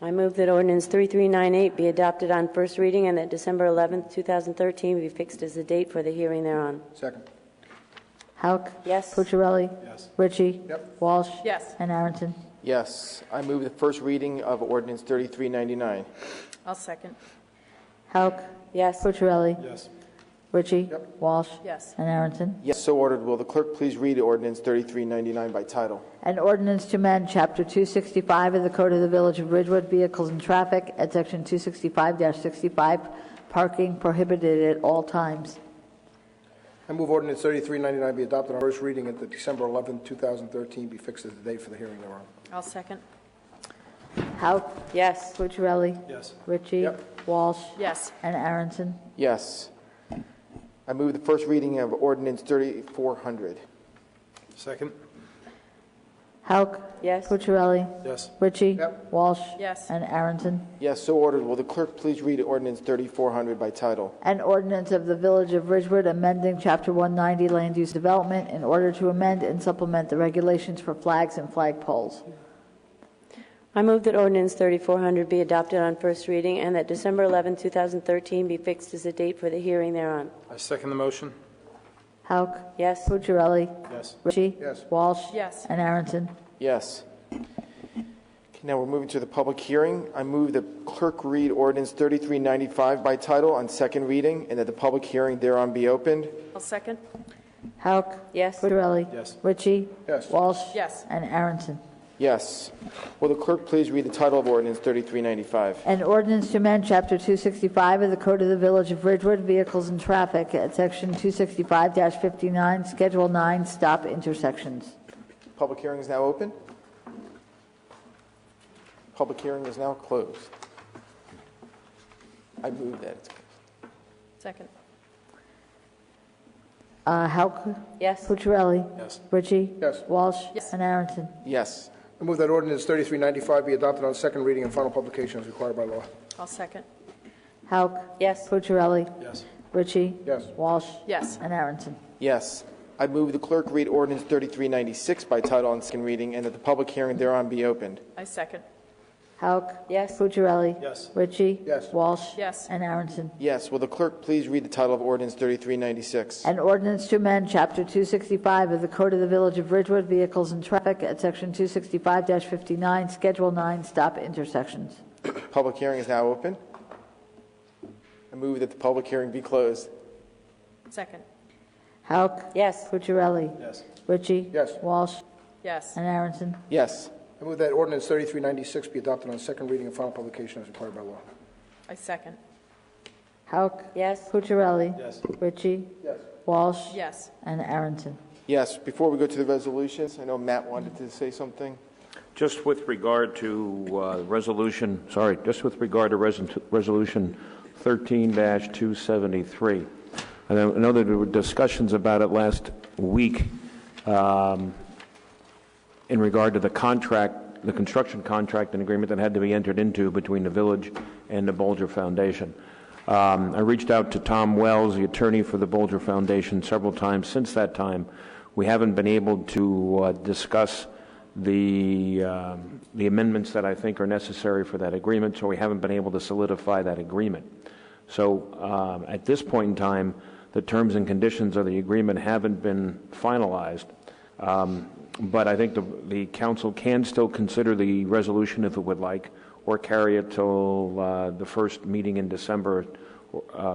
I move that ordinance 3398 be adopted on first reading and that December 11, 2013 be fixed as the date for the hearing thereon.
Second.
Hauk?
Yes.
Cucciarelli?
Yes.
Ritchie?
Yep.
Walsh?
Yes.
And Aronson.
Yes, I move the first reading of ordinance 3399.
I'll second.
Hauk?
Yes.
Cucciarelli?
Yes.
Ritchie?
Yep.
Walsh?
Yes.
And Aronson.
Yes, so ordered. Will the clerk please read ordinance 3399 by title?
An ordinance to amend Chapter 265 of the Code of the Village of Ridgewood, Vehicles and Traffic, at Section 265-65, parking prohibited at all times.
I move ordinance 3399 be adopted on first reading at the December 11, 2013 be fixed as the date for the hearing thereon.
I'll second.
Hauk?
Yes.
Cucciarelli?
Yes.
Ritchie?
Yep.
Walsh?
Yes.
And Aronson.
Yes. I move the first reading of ordinance 3400.
Second.
Hauk?
Yes.
Cucciarelli?
Yes.
Ritchie?
Yep.
Walsh?
Yes.
And Aronson.
Yes, so ordered. Will the clerk please read ordinance 3400 by title?
An ordinance of the Village of Ridgewood amending Chapter 190 Land Use Development in order to amend and supplement the regulations for flags and flagpoles.
I move that ordinance 3400 be adopted on first reading and that December 11, 2013 be fixed as the date for the hearing thereon.
I second the motion.
Hauk?
Yes.
Cucciarelli?
Yes.
Ritchie?
Yes.
Walsh?
Yes.
And Aronson.
Yes. Okay, now we're moving to the public hearing. I move the clerk read ordinance 3395 by title on second reading and that the public hearing thereon be opened.
I'll second.
Hauk?
Yes.
Cucciarelli?
Yes.
Ritchie?
Yes.
Walsh?
Yes.
And Aronson.
Yes. Will the clerk please read the title of ordinance 3395?
An ordinance to amend Chapter 265 of the Code of the Village of Ridgewood, Vehicles and Traffic, at Section 265-59, Schedule 9, stop intersections.
Public hearing is now open. Public hearing is now closed. I move that it's closed.
Second.
Hauk?
Yes.
Cucciarelli?
Yes.
Ritchie?
Yes.
Walsh?
Yes.
And Aronson.
Yes.
I move that ordinance 3395 be adopted on second reading and final publication as required by law.
I'll second.
Hauk?
Yes.
Cucciarelli?
Yes.
Ritchie?
Yes.
Walsh?
Yes.
And Aronson.
Yes. I move the clerk read ordinance 3396 by title on second reading and that the public hearing thereon be opened.
I second.
Hauk?
Yes.
Cucciarelli?
Yes.
Ritchie?
Yes.
Walsh?
Yes.
And Aronson.
Yes. Will the clerk please read the title of ordinance 3396?
An ordinance to amend Chapter 265 of the Code of the Village of Ridgewood, Vehicles and Traffic at Section 265-59, Schedule 9, Stop Intersections.
Public hearing is now open. I move that the public hearing be closed.
Second.
Hauk?
Yes.
Cucciarelli?
Yes.
Ritchie?
Yes.
Walsh?
Yes.
And Aronson.
Yes.
I move that ordinance 3396 be adopted on second reading and final publication as required by law.
I second.
Hauk?
Yes.
Cucciarelli?
Yes.
Ritchie?
Yes.
Walsh?
Yes.
And Aronson.
Yes. Before we go to the resolutions, I know Matt wanted to say something.
Just with regard to resolution 13-273. I know that there were discussions about it last week in regard to the contract, the construction contract and agreement that had to be entered into between the village and the Bolger Foundation. I reached out to Tom Wells, the attorney for the Bolger Foundation, several times since that time. We haven't been able to discuss the amendments that I think are necessary for that agreement, so we haven't been able to solidify that agreement. So at this point in time, the terms and conditions of the agreement haven't been finalized, but I think the council can still consider the resolution if it would like, or carry it till the first meeting in December,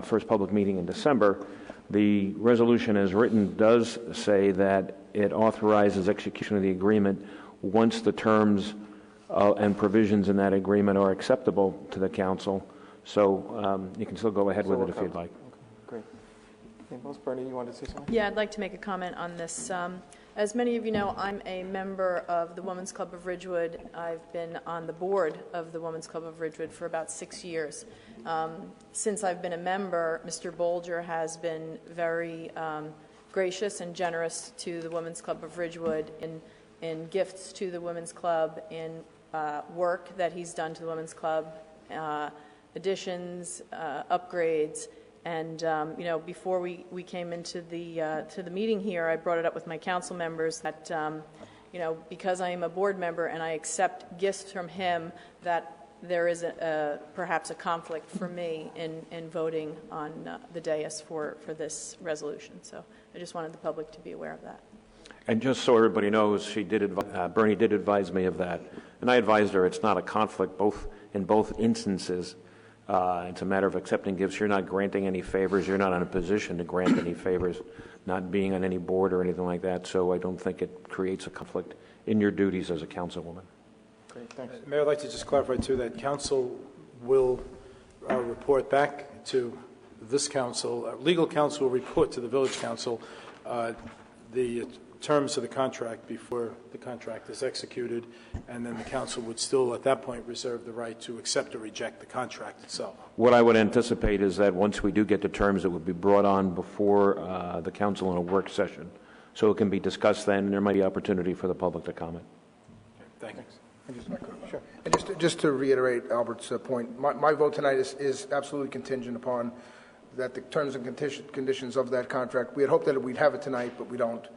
first public meeting in December. The resolution as written does say that it authorizes execution of the agreement once the terms and provisions in that agreement are acceptable to the council. So you can still go ahead with it if you'd like.
Great. Anything else, Bernie, you wanted to say something?
Yeah, I'd like to make a comment on this. As many of you know, I'm a member of the Women's Club of Ridgewood. I've been on the board of the Women's Club of Ridgewood for about 6 years. Since I've been a member, Mr. Bolger has been very gracious and generous to the Women's Club of Ridgewood in gifts to the Women's Club, in work that he's done to the Women's Club, additions, upgrades. And, before we came into the meeting here, I brought it up with my council members that, because I am a board member and I accept gifts from him, that there is perhaps a conflict for me in voting on the dais for this resolution. So I just wanted the public to be aware of that.
And just so everybody knows, Bernie did advise me of that, and I advised her it's not a conflict in both instances. It's a matter of accepting gifts. You're not granting any favors. You're not in a position to grant any favors, not being on any board or anything like that. So I don't think it creates a conflict in your duties as a councilwoman.
Great, thanks.
Mayor, I'd like to just clarify, too, that council will report back to this council, legal counsel will report to the village council the terms of the contract before the contract is executed, and then the council would still, at that point, reserve the right to accept or reject the contract itself.
What I would anticipate is that once we do get the terms, it would be brought on before the council in a work session, so it can be discussed then, and there might be opportunity for the public to comment.
Thank you.
Sure. And just to reiterate Albert's point, my vote tonight is absolutely contingent upon that the terms and conditions of that contract. We had hoped that we'd have it tonight, but we don't.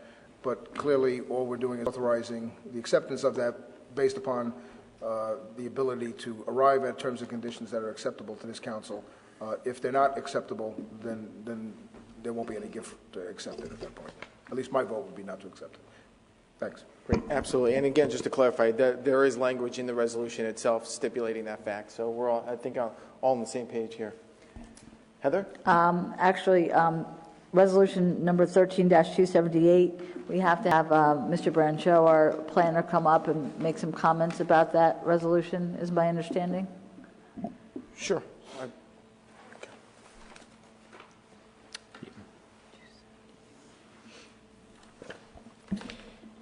But clearly, all we're doing is authorizing the acceptance of that based upon the ability to arrive at terms and conditions that are acceptable to this council. If they're not acceptable, then there won't be any gift to accept it at that point. At least my vote would be not to accept it. Thanks.
Great, absolutely. And again, just to clarify, there is language in the resolution itself stipulating that fact. So we're all, I think, all on the same page here. Heather?
Resolution number 13-278, we have to have Mr. Brancho, our planner, come up and make some comments about that resolution, is my understanding.
Sure.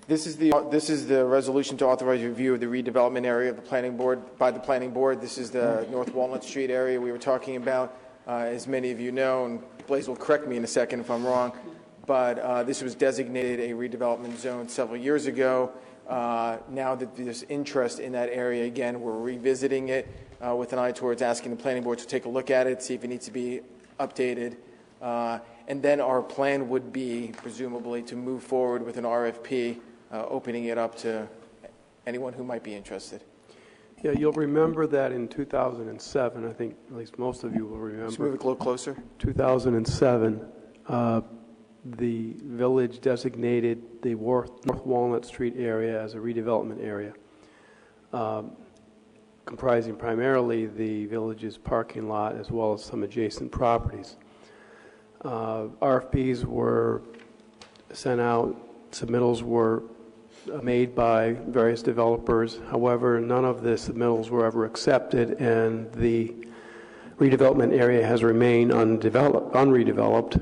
This is the resolution to authorize review of the redevelopment area of the planning board by the planning board. This is the North Walnut Street area we were talking about. As many of you know, and Blaise will correct me in a second if I'm wrong, but this was designated a redevelopment zone several years ago. now that there's interest in that area again, we're revisiting it with an eye towards asking the planning board to take a look at it, see if it needs to be updated. And then our plan would be, presumably, to move forward with an RFP, opening it up to anyone who might be interested.
Yeah, you'll remember that in 2007, I think at least most of you will remember.
Just move it a little closer.
2007, the village designated the North Walnut Street area as a redevelopment area, comprising primarily the village's parking lot as well as some adjacent properties. RFPs were sent out, submittals were made by various developers. However, none of the submittals were ever accepted, and the redevelopment area has remained unredeveloped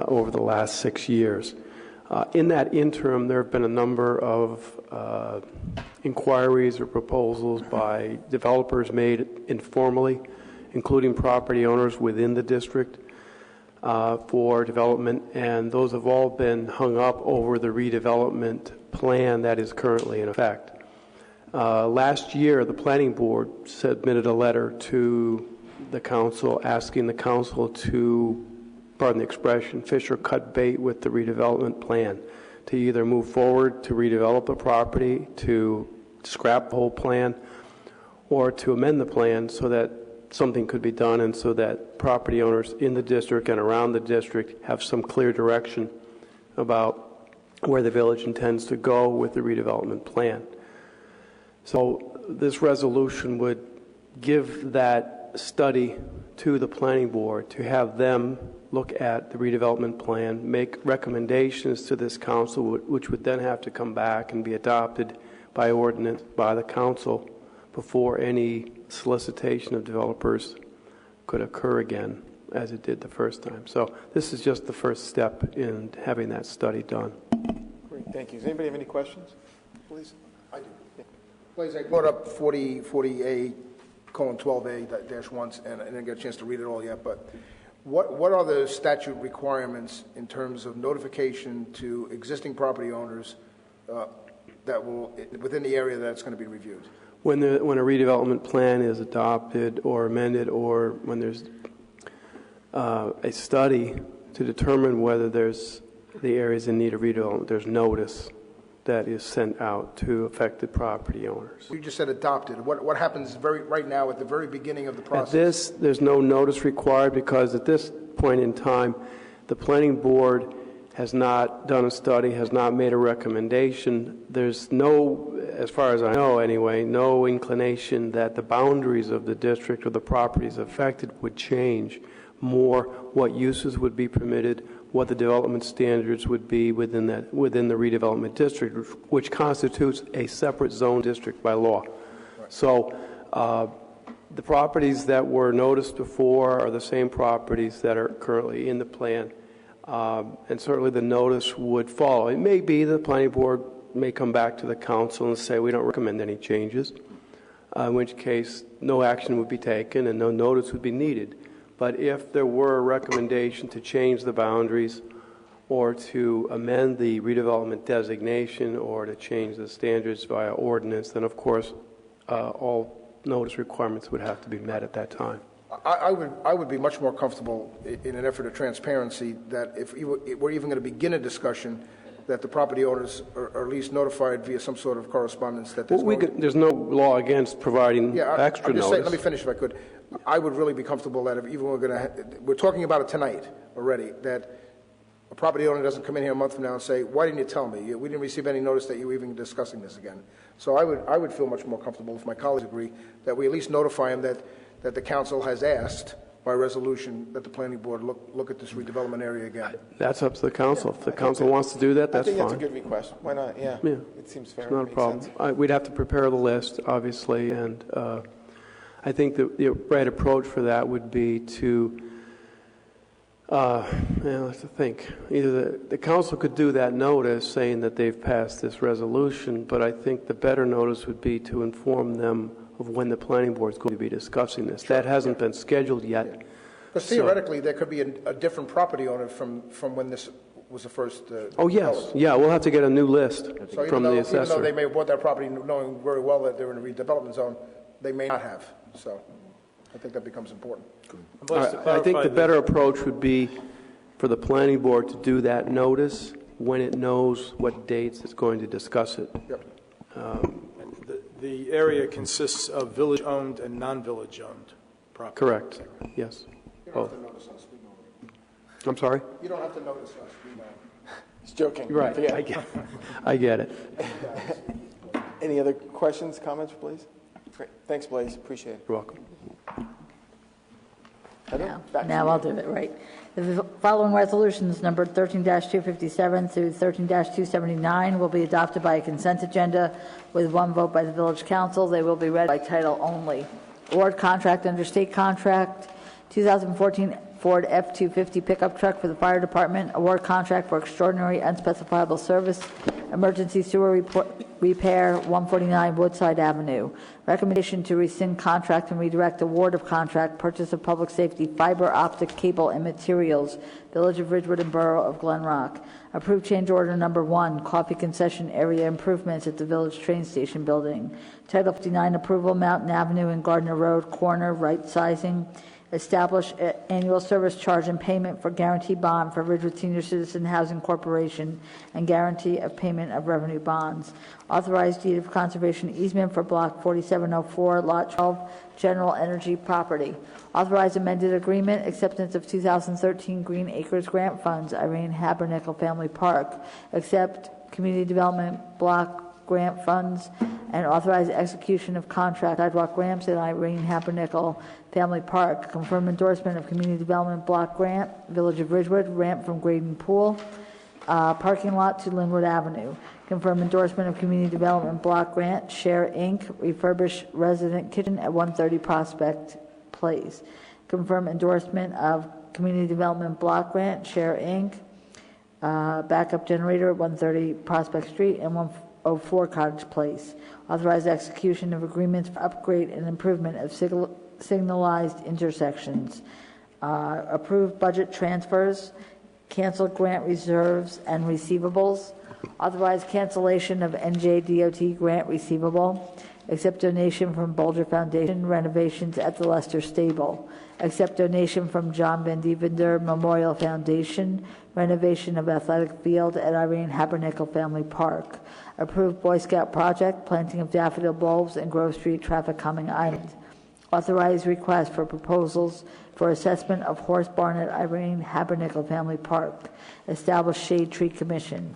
over the last 6 years. In that interim, there have been a number of inquiries or proposals by developers made informally, including property owners within the district, for development, and those have all been hung up over the redevelopment plan that is currently in effect. Last year, the planning board submitted a letter to the council asking the council to, pardon the expression, fish or cut bait with the redevelopment plan, to either move forward to redevelop the property, to scrap the whole plan, or to amend the plan so that something could be done and so that property owners in the district and around the district have some clear direction about where the village intends to go with the redevelopment plan. So this resolution would give that study to the planning board to have them look at the redevelopment plan, make recommendations to this council, which would then have to come back and be adopted by ordinance by the council before any solicitation of developers could occur again, as it did the first time. So this is just the first step in having that study done.
Great, thank you. Does anybody have any questions, please?
I do. Yeah. Please, I brought up 40A:12A dash once, and I didn't get a chance to read it all yet, but what are the statute requirements in terms of notification to existing property owners that will, within the area that's going to be reviewed?
When a redevelopment plan is adopted or amended, or when there's a study to determine whether there's the areas in need of redevelopment, there's notice that is sent out to affected property owners.
You just said adopted. What happens right now at the very beginning of the process?
At this, there's no notice required because at this point in time, the planning board has not done a study, has not made a recommendation. There's no, as far as I know anyway, no inclination that the boundaries of the district or the properties affected would change more, what uses would be permitted, what the development standards would be within the redevelopment district, which constitutes a separate zone district by law. Right. So the properties that were noticed before are the same properties that are currently in the plan. And certainly the notice would follow. It may be the planning board may come back to the council and say we don't recommend any changes, in which case no action would be taken and no notice would be needed. But if there were a recommendation to change the boundaries or to amend the redevelopment designation or to change the standards via ordinance, then of course all notice requirements would have to be met at that time.
I would be much more comfortable in an effort of transparency that if we're even going to begin a discussion, that the property owners are at least notified via some sort of correspondence that there's
there's no law against providing extra notice.
Saying, let me finish if I could. I would really be comfortable that if even we're talking about it tonight already, that a property owner doesn't come in here a month from now and say, why didn't you tell me? We didn't receive any notice that you were even discussing this again. So I would feel much more comfortable, if my colleagues agree, that we at least notify them that the council has asked by resolution that the planning board look at this redevelopment area again.
That's up to the council. If the council wants to do that, that's fine.
I think that's a good request. Why not? Yeah. It seems fair.
It's not a problem. We'd have to prepare the list, obviously, and I think the right approach for that would be to, let's think. Either the council could do that notice saying that they've passed this resolution, but I think the better notice would be to inform them of when the planning board is going to be discussing this. Sure. That hasn't been scheduled yet.
Because theoretically, there could be a different property owner from when was the first.
Oh, yes.
developed.
Yeah, we'll have to get a new list
So
from the
even though
assessor.
they may have bought that property knowing very well that they were in a redevelopment zone, they may not have. So I think that becomes important.
All right, I think the better approach would be for the planning board to do that notice when it knows what dates it's going to discuss it.
Yep.
The area consists of village-owned and non-village-owned property.
Correct, yes.
You don't have to notice us, we know.
I'm sorry?
You don't have to notice us, we know.
He's joking.
Right,
Yeah.
I get it.
Any other questions, comments, please? Great. Thanks, Blaise. Appreciate it.
You're welcome.
Heather, back to
Now
you.
I'll do it right. The following resolutions, numbered 13-257 through 13-279, will be adopted by a consent agenda with one vote by the village council. They will be read by title only. Award contract under state contract, 2014 Ford F-250 pickup truck for the fire department. Award contract for extraordinary unspecifiable service, emergency sewer repair, 149 Woodside Avenue. Recommendation to rescind contract and redirect award of contract, purchase of public safety fiber optic cable and materials, Village of Ridgewood and Borough of Glen Rock. Approve change order number 1, coffee concession area improvements at the Village Train Station building. Title 59, approval, Mountain Avenue and Gardner Road corner, right sizing. Establish annual service charge and payment for guarantee bond for Ridgewood Senior Citizen Housing Corporation and guarantee of payment of revenue bonds. Authorize deed of conservation easement for Block 4704, Lot 12, General Energy Property. Authorize amended agreement, acceptance of 2013 Green Acres Grant Funds, Irene Habernickel Family Park. Accept Community Development Block Grant Funds and authorize execution of contract sidewalk ramps at Irene Habernickel Family Park. Confirm endorsement of Community Development Block Grant, Village of Ridgewood, ramp from Graydon Pool, parking lot to Linwood Avenue. Confirm endorsement of Community Development Block Grant, Share Inc., refurbish resident kitchen at 130 Prospect Place. Confirm endorsement of Community Development Block Grant, Share Inc., backup generator at 130 Prospect Street and 104 Cottage Place. Authorize execution of agreements for upgrade and improvement of signalized intersections. Approve budget transfers. Cancel grant reserves and receivables. Authorize cancellation of NJDOT grant receivable. Accept donation from Bolger Foundation renovations at the Leicester Stable. Accept donation from John Van Dievender Memorial Foundation renovation of athletic field at Irene Habernickel Family Park. Approve Boy Scout project planting of daffodil bulbs in Grove Street traffic calming island. Authorize request for proposals for assessment of horse barn at Irene Habernickel Family Park. Establish Shade Tree Commission.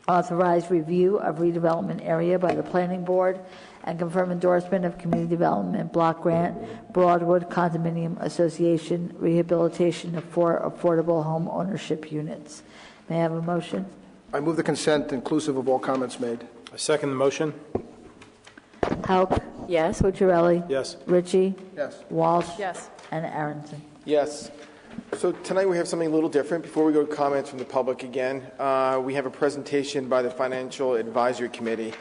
Authorize review of redevelopment area by the Planning Board and confirm endorsement of Community Development Block Grant, Broadwood Condominium Association, rehabilitation of 4 affordable home ownership units. May I have a motion?
I move the consent inclusive of all comments made.
I second the motion.
Hauk?
Yes.
Cucciarelli?
Yes.
Ritchie?
Yes.
Walsh?
Yes.
And Aronson.
Yes. So tonight we have something a little different. Before we go to comments from the public again, we have a presentation by the Financial Advisory Committee.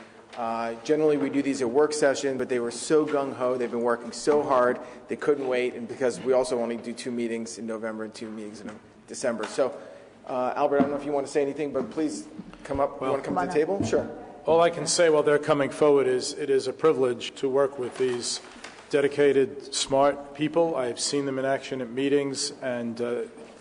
Generally, we do these at work session, but they were so gung-ho. They've been working so hard, they couldn't wait, and because we also only do 2 meetings in November and 2 meetings in December. So, Albert, I don't know if you want to say anything, but please come up. You want to come to the table? Sure.
All I can say while they're coming forward is it is a privilege to work with these dedicated, smart people. I've seen them in action at meetings, and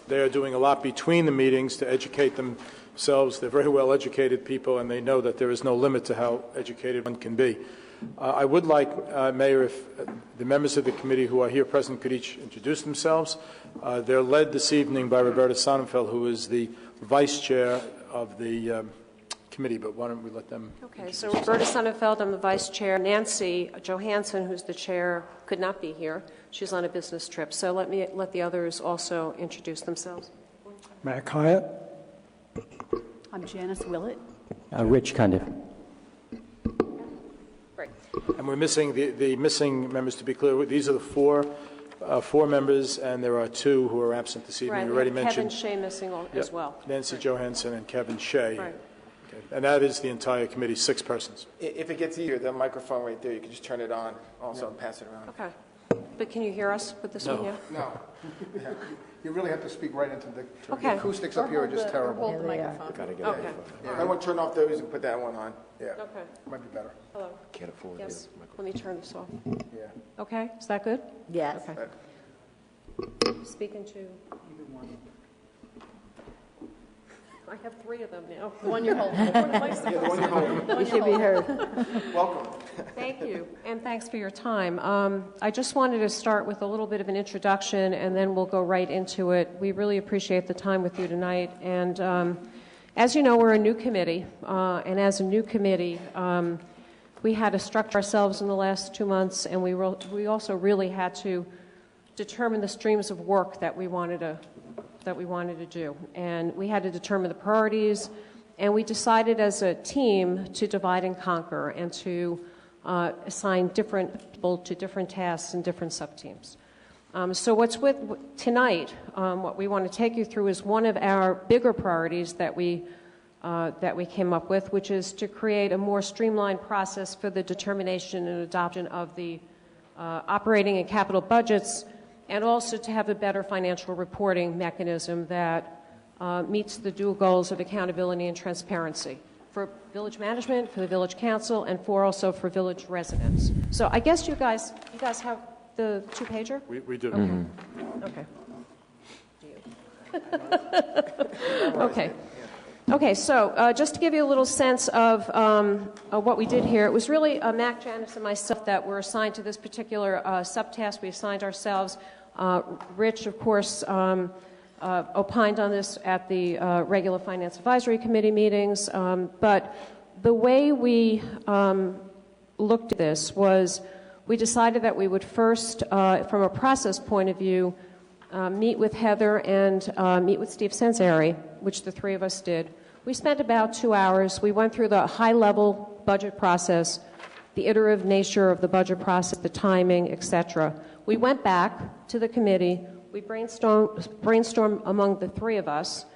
they are doing a lot between the meetings to educate themselves. They're very well-educated people, and they know that there is no limit to how educated one can be. I would like, Mayor, if the members of the committee who are here present could each introduce themselves. They're led this evening by Roberta Sonnenfeld, who is the vice chair of the committee, but why don't we let them...
Okay, so Roberta Sonnenfeld, I'm the vice chair. Nancy Johansson, who's the chair, could not be here. She's on a business trip. So let the others also introduce themselves.
Mac Hyatt.
I'm Janice Willett.
Rich Cundiff.
Great.
And we're missing the missing members, to be clear. These are the four members, and there are 2 who are absent this evening.
Right,
We already
Kevin
mentioned
Shea missing as well.
Nancy Johansson and Kevin Shea.
Right.
Okay. And that is the entire committee, 6 persons.
If it gets easier, the microphone right there, you can just turn it on also and pass it around.
Okay. But can you hear us with this one? Yeah?
No. Yeah. You really have to speak right into the
Okay.
acoustics up here are just terrible.
Hold the microphone.
Okay.
Yeah, I want to turn off those and put that one on.
Yeah,
Okay.
might be better.
Hello.
Can't afford
Yes. Let me turn this off.
Yeah.
Okay. Is that good?
Yes.
Okay. Speaking to. I have 3 of them now.
The one you're holding.
Yeah, the one you're holding.
You should be heard.
Welcome.
Thank you, and thanks for your time. I just wanted to start with a little bit of an introduction, and then we'll go right into it. We really appreciate the time with you tonight, and as you know, we're a new committee, and as a new committee, we had to structure ourselves in the last 2 months, and we also really had to determine the streams of work that we wanted to do, and we had to determine the priorities, and we decided as a team to divide and conquer and to assign different people to different tasks and different sub-teams. So what's with tonight, what we want to take you through is one of our bigger priorities that we came up with, which is to create a more streamlined process for the determination and adoption of the operating and capital budgets, and also to have a better financial reporting mechanism that meets the dual goals of accountability and transparency for village management, for the village council, and also for village residents. So I guess you guys have the 2-pager?
We do.
Okay. Okay. Okay, so just to give you a little sense of what we did here, it was really Mac, Janice, and myself that were assigned to this particular subtask. We assigned ourselves. Rich, of course, opined on this at the regular Finance Advisory Committee meetings. But the way we looked at this was we decided that we would first, from a process point of view, meet with Heather and meet with Steve Sensari, which the 3 of us did. We spent about 2 hours. We went through the high-level budget process, the iterative nature of the budget process, the timing, etc. We went back to the committee. We brainstormed among the 3 of us.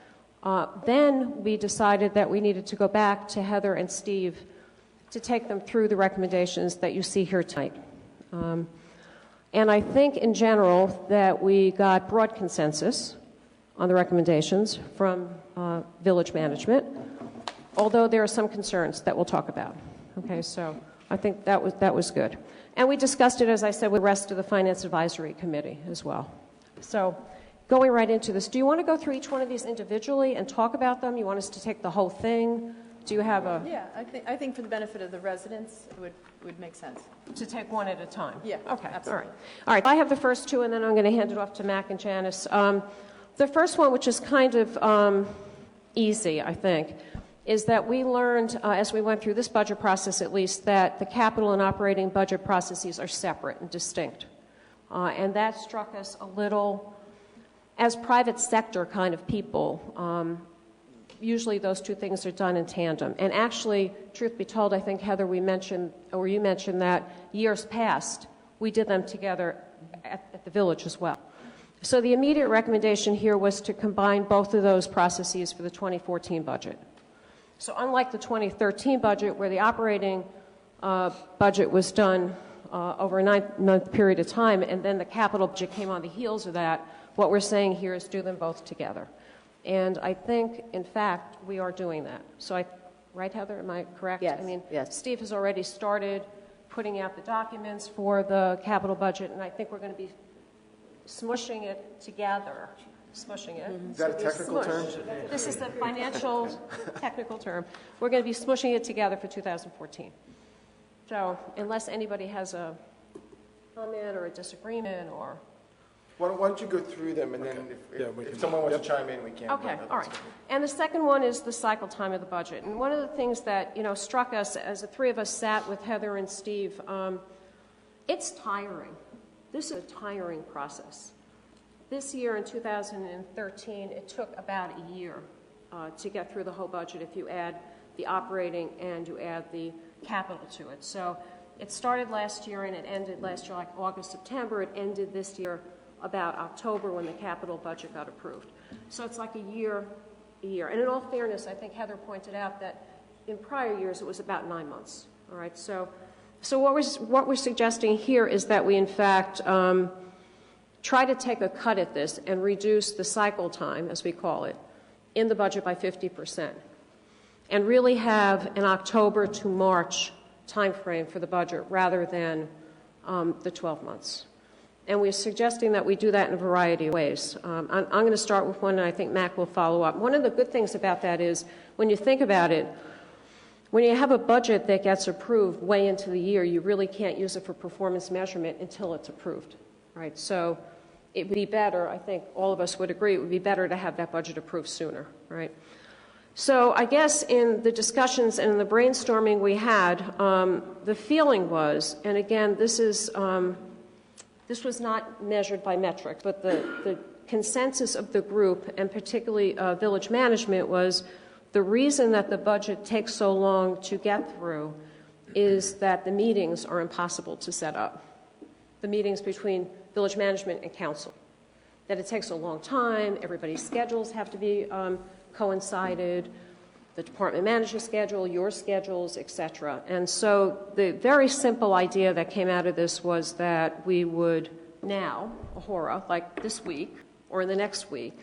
Then we decided that we needed to go back to Heather and Steve to take them through the recommendations that you see here tonight. And I think in general that we got broad consensus on the recommendations from village management, although there are some concerns that we'll talk about. Okay, so I think that was good. And we discussed it, as I said, with the rest of the Finance Advisory Committee as well. So going right into this, do you want to go through each one of these individually and talk about them? You want us to take the whole thing? Do you have a...
Yeah, I think for the benefit of the residents, it would make sense.
To take one at a time?
Yeah,
okay,
absolutely.
All right, I have the first 2, and then I'm going to hand it off to Mac and Janice. The first one, which is kind of easy, I think, is that we learned, as we went through this budget process at least, that the capital and operating budget processes are separate and distinct. And that struck us a little, as private sector kind of people, usually those 2 things are done in tandem. And actually, truth be told, I think, Heather, you mentioned that years past, we did them together at the village as well. So the immediate recommendation here was to combine both of those processes for the 2014 budget. So unlike the 2013 budget, where the operating budget was done over a 9-month period of time, and then the capital budget came on the heels of that, what we're saying here is do them both together. And I think, in fact, we are doing that. So right, Heather, am I correct?
Yes,
I mean,
yes.
Steve has already started putting out the documents for the capital budget, and I think we're going to be smushing it together. Smushing it.
Is that a technical term?
This is the financial technical term. We're going to be smushing it together for 2014. So unless anybody has a comment or a disagreement or...
Why don't you go through them, and then if someone wants to chime in, we can.
Okay, all right. And the second one is the cycle time of the budget. And one of the things that, struck us as the 3 of us sat with Heather and Steve, it's tiring. This is a tiring process. This year in 2013, it took about a year to get through the whole budget if you add the operating and you add the capital to it. So it started last year and it ended last year like August, September. It ended this year about October when the capital budget got approved. So it's like a year. And in all fairness, I think Heather pointed out that in prior years it was about 9 months. All right, so So what we're suggesting here is that we, in fact, try to take a cut at this and reduce the cycle time, as we call it, in the budget by 50%, and really have an October to March timeframe for the budget rather than the 12 months. And we're suggesting that we do that in a variety of ways. I'm going to start with one, and I think Mac will follow up. One of the good things about that is, when you think about it, when you have a budget that gets approved way into the year, you really can't use it for performance measurement until it's approved, right? So it would be better, I think all of us would agree, it would be better to have that budget approved sooner, right? So I guess in the discussions and in the brainstorming we had, the feeling was, and again, this was not measured by metrics, but the consensus of the group, and particularly village management, was the reason that the budget takes so long to get through is that the meetings are impossible to set up. The meetings between village management and council. That it takes a long time, everybody's schedules have to be coincided, the department manager's schedule, your schedules, etc. And so the very simple idea that came out of this was that we would now, Ahora, like this week or in the next week,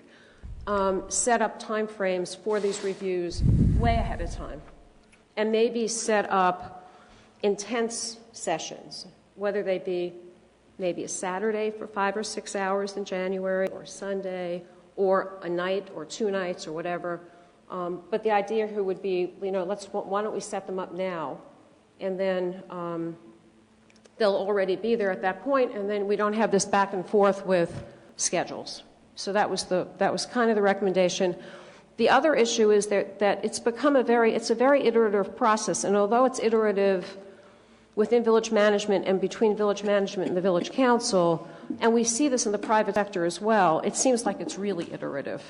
set up timeframes for these reviews way ahead of time, and maybe set up intense sessions, whether they be maybe a Saturday for 5 or 6 hours in January, or Sunday, or a night or 2 nights or whatever. But the idea here would be, why don't we set them up now, and then they'll already be there at that point, and then we don't have this back and forth with schedules. So that was kind of the recommendation. The other issue is that it's become a very iterative process, and although it's iterative within village management and between village management and the village council, and we see this in the private sector as well, it seems like it's really iterative.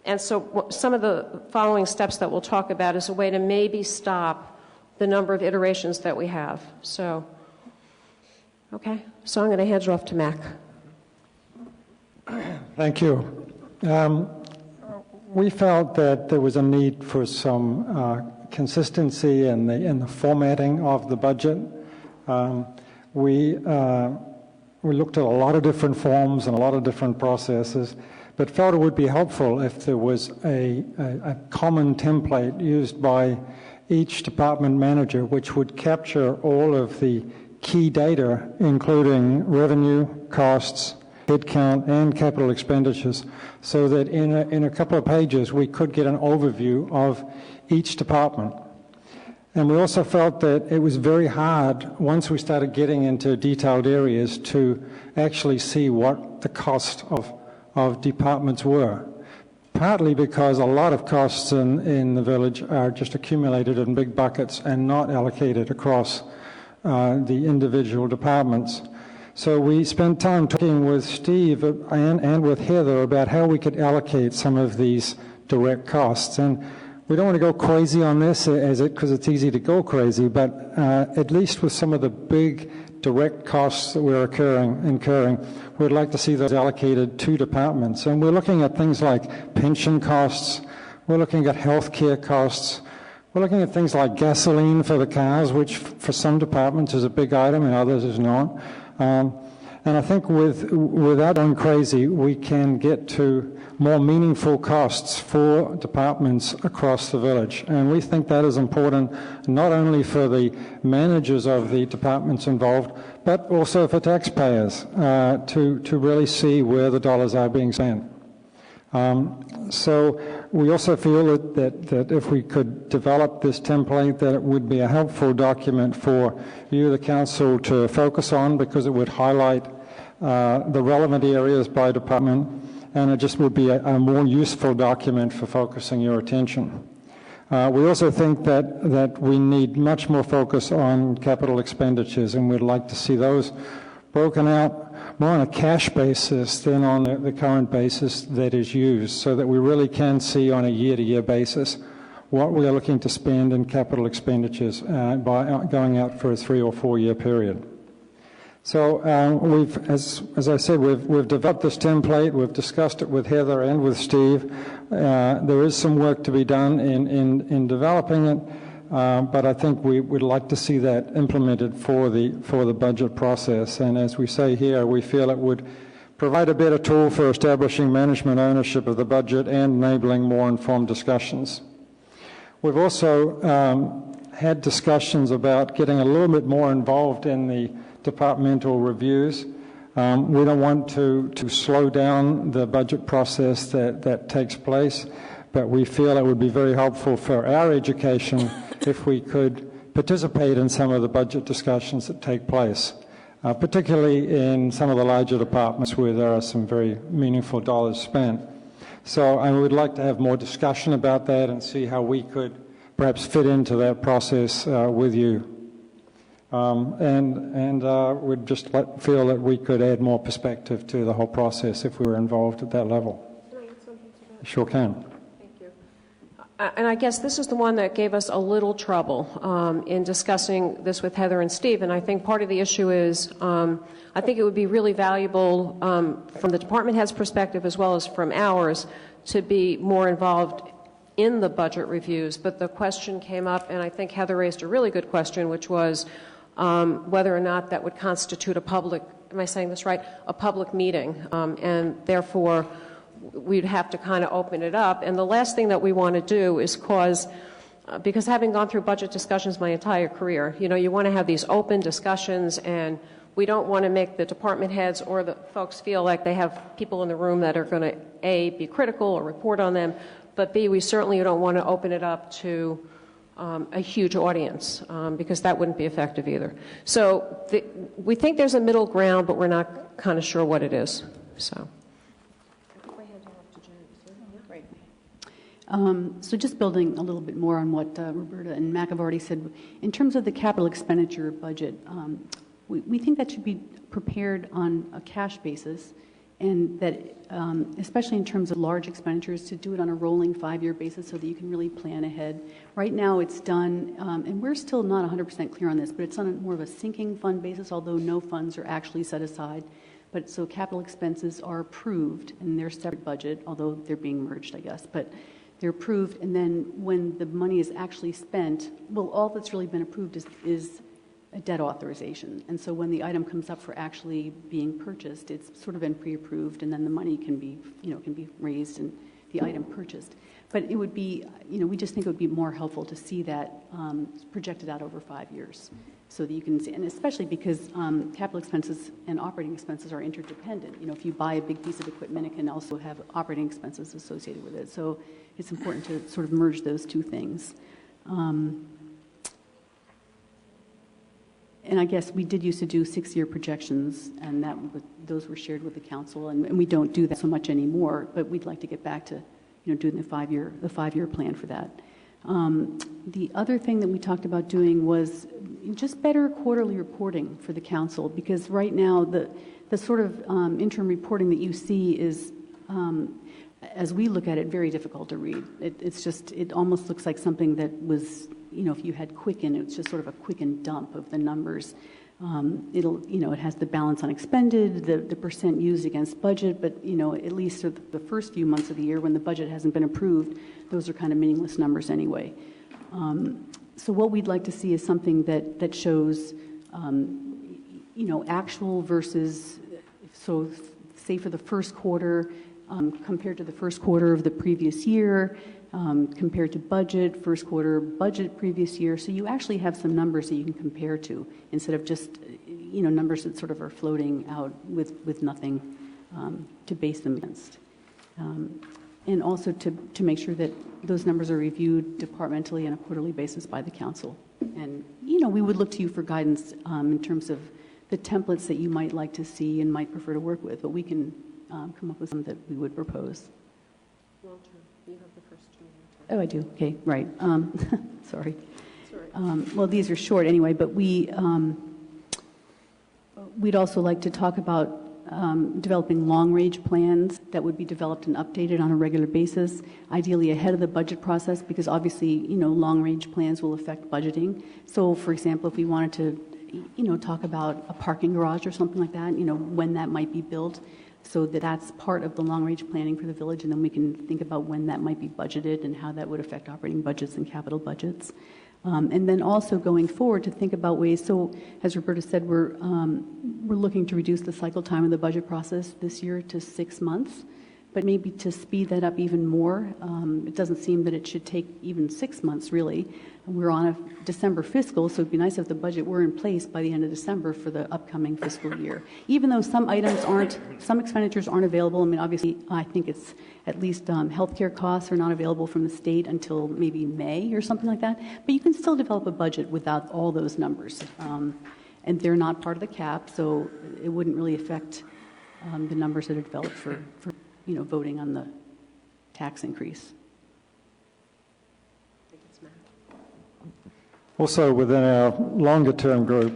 And so some of the following steps that we'll talk about is a way to maybe stop the number of iterations that we have. So, okay, so I'm going to hand it off to Mac.
Thank you. We felt that there was a need for some consistency in the formatting of the budget. We looked at a lot of different forms and a lot of different processes, but felt it would be helpful if there was a common template used by each department manager, which would capture all of the key data, including revenue, costs, headcount, and capital expenditures, so that in a couple of pages we could get an overview of each department. And we also felt that it was very hard, once we started getting into detailed areas, to actually see what the cost of departments were. Partly because a lot of costs in the village are just accumulated in big buckets and not allocated across the individual departments. So we spent time talking with Steve and with Heather about how we could allocate some of these direct costs. And we don't want to go crazy on this because it's easy to go crazy, but at least with some of the big direct costs that we're incurring, we'd like to see those allocated to departments. And we're looking at things like pension costs, we're looking at healthcare costs, we're looking at things like gasoline for the cars, which for some departments is a big item and others is not. And I think without going crazy, we can get to more meaningful costs for departments across the village. And we think that is important not only for the managers of the departments involved, but also for taxpayers to really see where the dollars are being spent. So we also feel that if we could develop this template, that it would be a helpful document for you, the council, to focus on, because it would highlight the relevant areas by department, and it just would be a more useful document for focusing your attention. We also think that we need much more focus on capital expenditures, and we'd like to see those broken out more on a cash basis than on the current basis that is used, so that we really can see on a year-to-year basis what we are looking to spend in capital expenditures by going out for a 3 or 4 year period. So we've, as I said, we've developed this template. We've discussed it with Heather and with Steve. There is some work to be done in developing it. but I think we would like to see that implemented for the budget process. And as we say here, we feel it would provide a better tool for establishing management ownership of the budget and enabling more informed discussions. We've also had discussions about getting a little bit more involved in the departmental reviews. We don't want to slow down the budget process that takes place, but we feel it would be very helpful for our education if we could participate in some of the budget discussions that take place, particularly in some of the larger departments where there are some very meaningful dollars spent. So I would like to have more discussion about that and see how we could perhaps fit into that process with you. We'd just feel that we could add more perspective to the whole process if we were involved at that level.
Can I add something to that?
Sure can.
Thank you. And I guess this is the one that gave us a little trouble in discussing this with Heather and Steve. And I think part of the issue is I think it would be really valuable from the department head's perspective as well as from ours to be more involved in the budget reviews. But the question came up, and I think Heather raised a really good question, which was whether or not that would constitute a public, am I saying this right, a public meeting, and therefore we'd have to kind of open it up. And the last thing that we want to do is cause, because having gone through budget discussions my entire career, you want to have these open discussions, and we don't want to make the department heads or the folks feel like they have people in the room that are going to, A, be critical or report on them, but B, we certainly don't want to open it up to a huge audience, because that wouldn't be effective either. So we think there's a middle ground, but we're not kind of sure what it is. So.
So just building a little bit more on what Roberta and Mac have already said, in terms of the capital expenditure budget, we think that should be prepared on a cash basis, and that especially in terms of large expenditures, to do it on a rolling 5-year basis so that you can really plan ahead. Right now it's done, and we're still not 100% clear on this, but it's on more of a sinking fund basis, although no funds are actually set aside. But so capital expenses are approved in their separate budget, although they're being merged, I guess. But they're approved, and then when the money is actually spent, well, all that's really been approved is a debt authorization. And so when the item comes up for actually being purchased, it's sort of been pre-approved, and then the money can be raised and the item purchased. But it would be, we just think it would be more helpful to see that projected out over 5 years, so that you can see, and especially because capital expenses and operating expenses are interdependent. If you buy a big piece of equipment, it can also have operating expenses associated with it. So it's important to sort of merge those two things. And I guess we did used to do 6-year projections, and those were shared with the council, and we don't do that so much anymore, but we'd like to get back to doing the 5-year plan for that. The other thing that we talked about doing was just better quarterly reporting for the council, because right now the sort of interim reporting that you see is, as we look at it, very difficult to read. It almost looks like something that was, if you had Quicken, it's just sort of a Quicken dump of the numbers. It has the balance unexpended, the percent used against budget, but, at least the first few months of the year when the budget hasn't been approved, those are kind of meaningless numbers anyway. So what we'd like to see is something that shows, actual versus, so say for the first quarter, compared to the first quarter of the previous year, compared to budget, first quarter budget previous year. So you actually have some numbers that you can compare to, instead of just, numbers that sort of are floating out with nothing to base them against. And also to make sure that those numbers are reviewed departmentally on a quarterly basis by the council. And, we would look to you for guidance in terms of the templates that you might like to see and might prefer to work with, but we can come up with some that we would propose.
Walter, you have the first two.
Oh, I do. Okay, right. Sorry. Well, these are short anyway, but we'd also like to talk about developing long-range plans that would be developed and updated on a regular basis, ideally ahead of the budget process, because obviously, long-range plans will affect budgeting. So, for example, if we wanted to, talk about a parking garage or something like that, when that might be built, so that's part of the long-range planning for the village, and then we can think about when that might be budgeted and how that would affect operating budgets and capital budgets. And then also going forward to think about ways, so as Roberta said, we're looking to reduce the cycle time of the budget process this year to 6 months, but maybe to speed that up even more. It doesn't seem that it should take even 6 months, really. We're on a December fiscal, so it'd be nice if the budget were in place by the end of December for the upcoming fiscal year. Even though some expenditures aren't available, I mean, obviously, I think it's at least healthcare costs are not available from the state until maybe May or something like that. But you can still develop a budget without all those numbers. And they're not part of the cap, so it wouldn't really affect the numbers that are developed for voting on the tax increase.
Also, within our longer-term group,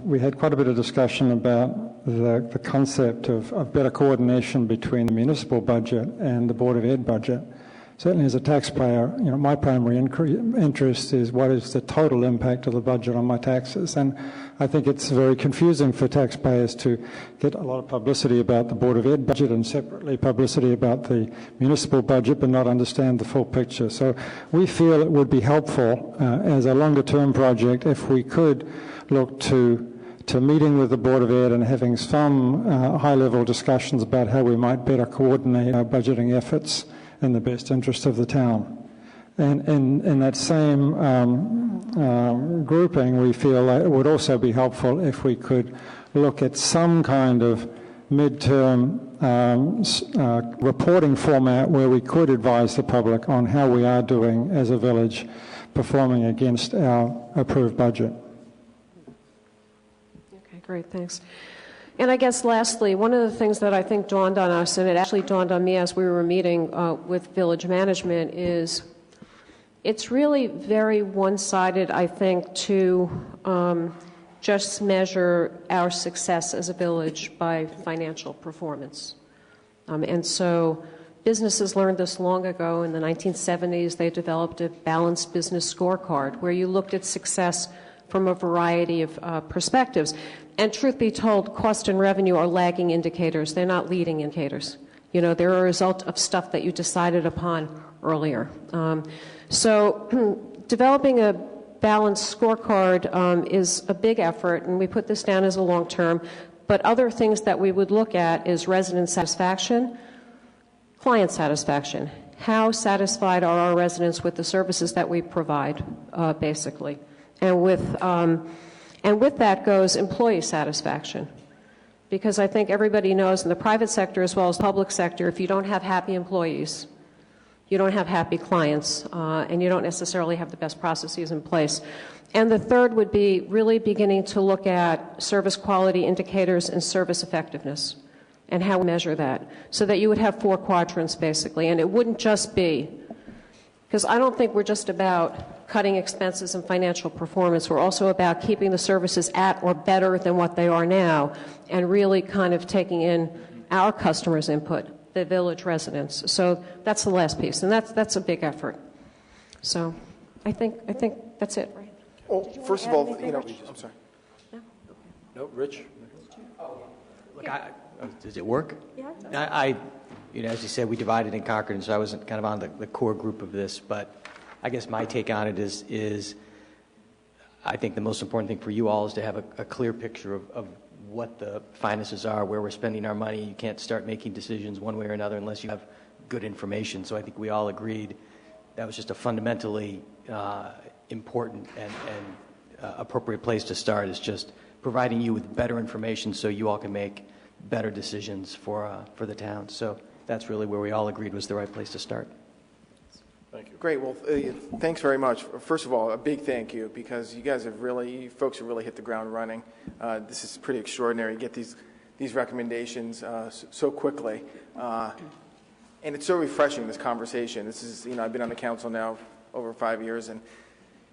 we had quite a bit of discussion about the concept of better coordination between the municipal budget and the Board of Ed budget. Certainly, as a taxpayer, my primary interest is what is the total impact of the budget on my taxes, and I think it's very confusing for taxpayers to get a lot of publicity about the Board of Ed budget and separately publicity about the municipal budget, but not understand the full picture. So we feel it would be helpful as a longer-term project if we could look to meeting with the Board of Ed and having some high-level discussions about how we might better coordinate our budgeting efforts in the best interest of the town. And in that same grouping, we feel that it would also be helpful if we could look at some kind of midterm reporting format where we could advise the public on how we are doing as a village performing against our approved budget.
Okay, great, thanks. And I guess lastly, one of the things that I think dawned on us, and it actually dawned on me as we were meeting with village management, is it's really very one-sided, I think, to just measure our success as a village by financial performance. And so businesses learned this long ago. In the 1970s, they developed a balanced business scorecard where you looked at success from a variety of perspectives. And truth be told, cost and revenue are lagging indicators. They're not leading indicators. They're a result of stuff that you decided upon earlier. So developing a balanced scorecard is a big effort, and we put this down as a long-term. But other things that we would look at is resident satisfaction, client satisfaction. How satisfied are our residents with the services that we provide, basically? And with that goes employee satisfaction. Because I think everybody knows in the private sector as well as public sector, if you don't have happy employees, you don't have happy clients, and you don't necessarily have the best processes in place. And the third would be really beginning to look at service quality indicators and service effectiveness and how we measure that, so that you would have 4 quadrants, basically. And it wouldn't just be, because I don't think we're just about cutting expenses and financial performance. We're also about keeping the services at or better than what they are now, and really kind of taking in our customers' input, the village residents. So that's the last piece, and that's a big effort. So I think that's it, right?
Well, first of all, I'm sorry.
No, Rich? Look, does it work? Yeah. I as you said, we divided in Concord, and so I wasn't kind of on the core group of this, but I guess my take on it is I think the most important thing for you all is to have a clear picture of what the finances are, where we're spending our money. You can't start making decisions one way or another unless you have good information. So I think we all agreed that was just a fundamentally important and appropriate place to start, is just providing you with better information so you all can make better decisions for the town. So that's really where we all agreed was the right place to start.
Thank you. Great. Well, thanks very much. First of all, a big thank you, because you guys folks have really hit the ground running. This is pretty extraordinary. You get these recommendations so quickly. And it's so refreshing, this conversation. This is, I've been on the council now over 5 years, and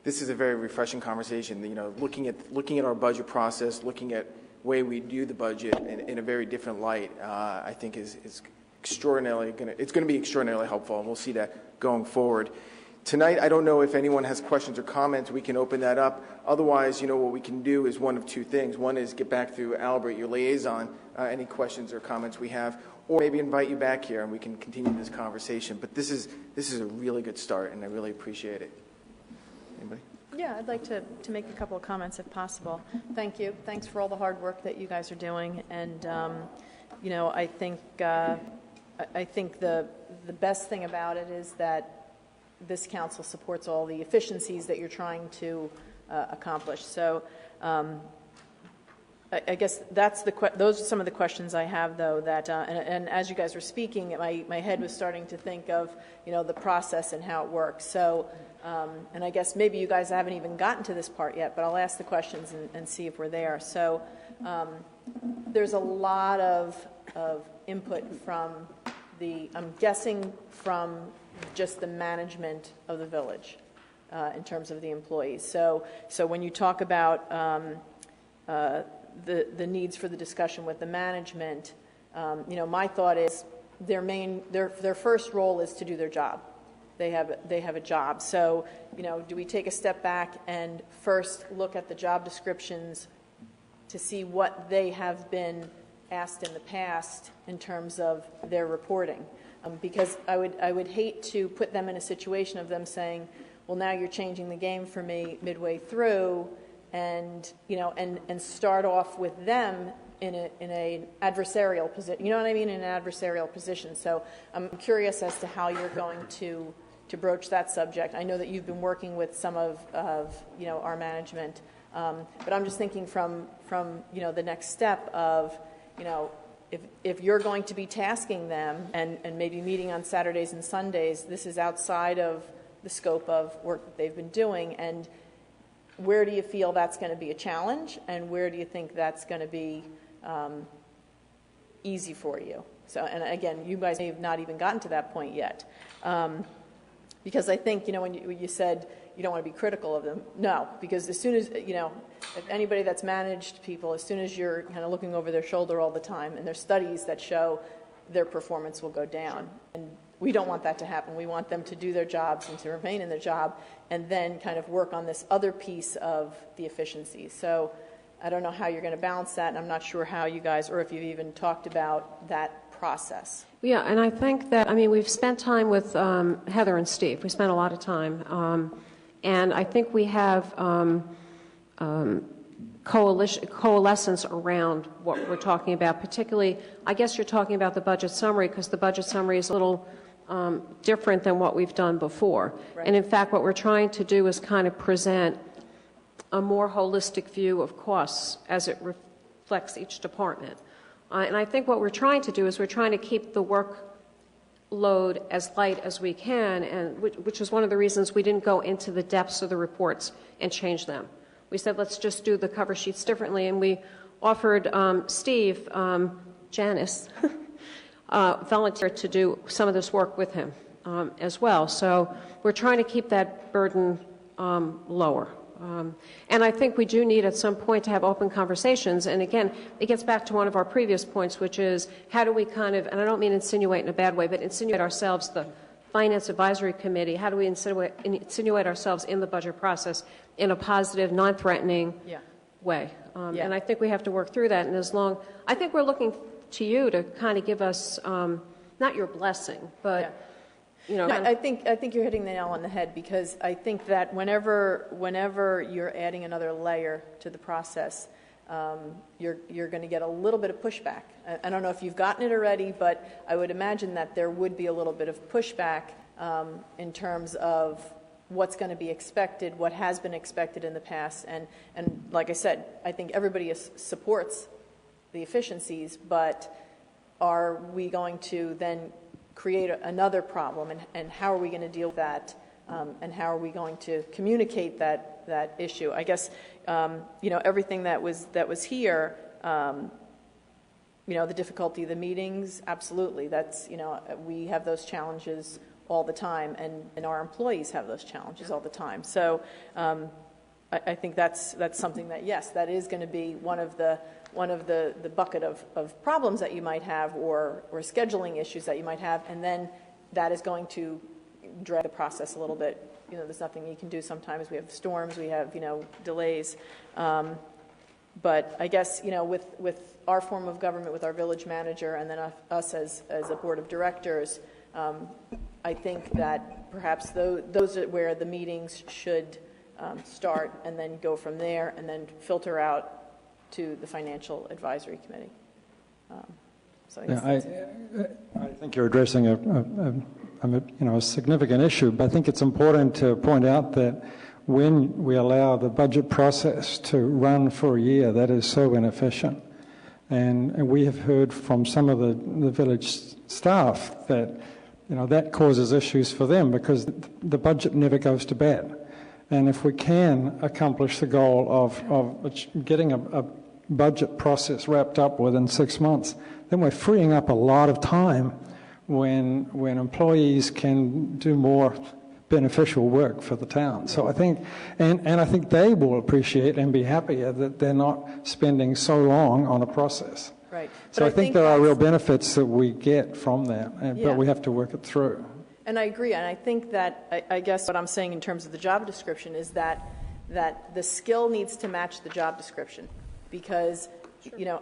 this is a very refreshing conversation. Looking at our budget process, looking at the way we do the budget in a very different light, I think is extraordinarily it's going to be extraordinarily helpful, and we'll see that going forward. Tonight, I don't know if anyone has questions or comments. We can open that up. Otherwise, what we can do is one of two things. One is get back through Albert, your liaison, any questions or comments we have, or maybe invite you back here and we can continue this conversation. But this is a really good start, and I really appreciate it. Anybody?
Yeah, I'd like to make a couple of comments if possible. Thank you. Thanks for all the hard work that you guys are doing. And, you know, I think the best thing about it is that this council supports all the efficiencies that you're trying to accomplish. So I guess those are some of the questions I have, though, that, and as you guys were speaking, my head was starting to think of, you know, the process and how it works. So, and I guess maybe you guys haven't even gotten to this part yet, but I'll ask the questions and see if we're there. So there's a lot of input from I'm guessing from just the management of the village in terms of the employees. So when you talk about the needs for the discussion with the management, you know, my thought is their first role is to do their job. They have a job. So, you know, do we take a step back and first look at the job descriptions to see what they have been asked in the past in terms of their reporting? Because I would hate to put them in a situation of them saying, well, now you're changing the game for me midway through, and you know, and start off with them in an adversarial position. You know what I mean? In an adversarial position. So I'm curious as to how you're going to broach that subject. I know that you've been working with some of you know, our management, but I'm just thinking from you know, the next step of, you know, if you're going to be tasking them and maybe meeting on Saturdays and Sundays, this is outside of the scope of work that they've been doing. And where do you feel that's going to be a challenge, and where do you think that's going to be easy for you? So, and again, you guys may have not even gotten to that point yet. Because I think, you know, when you said you don't want to be critical of them, no, because as soon as, you know, if anybody that's managed people, as soon as you're kind of looking over their shoulder all the time, and there's studies that show their performance will go down. And we don't want that to happen. We want them to do their jobs and to remain in their job, and then kind of work on this other piece of the efficiency. So I don't know how you're going to balance that, and I'm not sure how you guys, or if you've even talked about that process.
Yeah, and I think that, I mean, we've spent time with Heather and Steve. We spent a lot of time. And I think we have coalescence around what we're talking about, particularly, I guess you're talking about the budget summary, because the budget summary is a little different than what we've done before. Right. And in fact, what we're trying to do is kind of present a more holistic view of costs as it reflects each department. And I think what we're trying to do is we're trying to keep the workload as light as we can, and which is one of the reasons we didn't go into the depths of the reports and change them. We said, let's just do the cover sheets differently, and we offered Steve, Janice, volunteer to do some of this work with him as well. So we're trying to keep that burden lower. And I think we do need at some point to have open conversations. And again, it gets back to one of our previous points, which is how do we kind of, and I don't mean insinuate in a bad way, but insinuate ourselves, the Finance Advisory Committee, how do we insinuate ourselves in the budget process in a positive, non-threatening way? And I think we have to work through that. And I think we're looking to you to kind of give us, not your blessing, but... You know,
I think you're hitting the nail on the head, because I think that whenever you're adding another layer to the process, you're going to get a little bit of pushback. I don't know if you've gotten it already, but I would imagine that there would be a little bit of pushback in terms of what's going to be expected, what has been expected in the past, and like I said, I think everybody supports the efficiencies, but are we going to then create another problem, and how are we going to deal with that, and how are we going to communicate that issue? I guess you know, everything that was here, you know, the difficulty of the meetings, absolutely. That's, you know, we have those challenges all the time, and our employees have those challenges all the time. So I think that's something that, yes, that is going to be one of the bucket of problems that you might have, or scheduling issues that you might have, and then that is going to drag the process a little bit. You know, there's nothing you can do sometimes. We have storms, we have, you know, delays. But I guess, you know, with our form of government, with our village manager, and then us as a board of directors, I think that perhaps those are where the meetings should start, and then go from there, and then filter out to the Financial Advisory Committee. So I guess
I think you're addressing a significant issue, but I think it's important to point out that when we allow the budget process to run for a year, that is so inefficient. And we have heard from some of the village staff that, that causes issues for them because the budget never goes to bed. And if we can accomplish the goal of getting a budget process wrapped up within 6 months, then we're freeing up a lot of time when employees can do more beneficial work for the town. So I think, and I think they will appreciate and be happier that they're not spending so long on a process.
Right.
So I think there are real benefits that we get from that, but we have to work it through.
And I agree, and I think that, I guess what I'm saying in terms of the job description is that the skill needs to match the job description, because,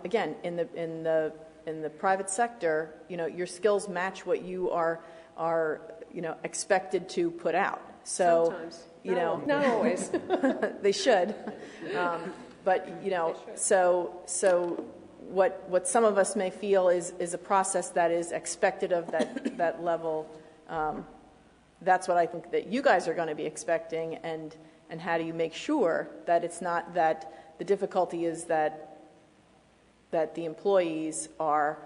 again, in the private sector, your skills match what you are expected to put out. So,
sometimes. Not always.
They should. But, so what some of us may feel is a process that is expected of that level. That's what I think that you guys are going to be expecting, and how do you make sure that it's not that the difficulty is that the employees are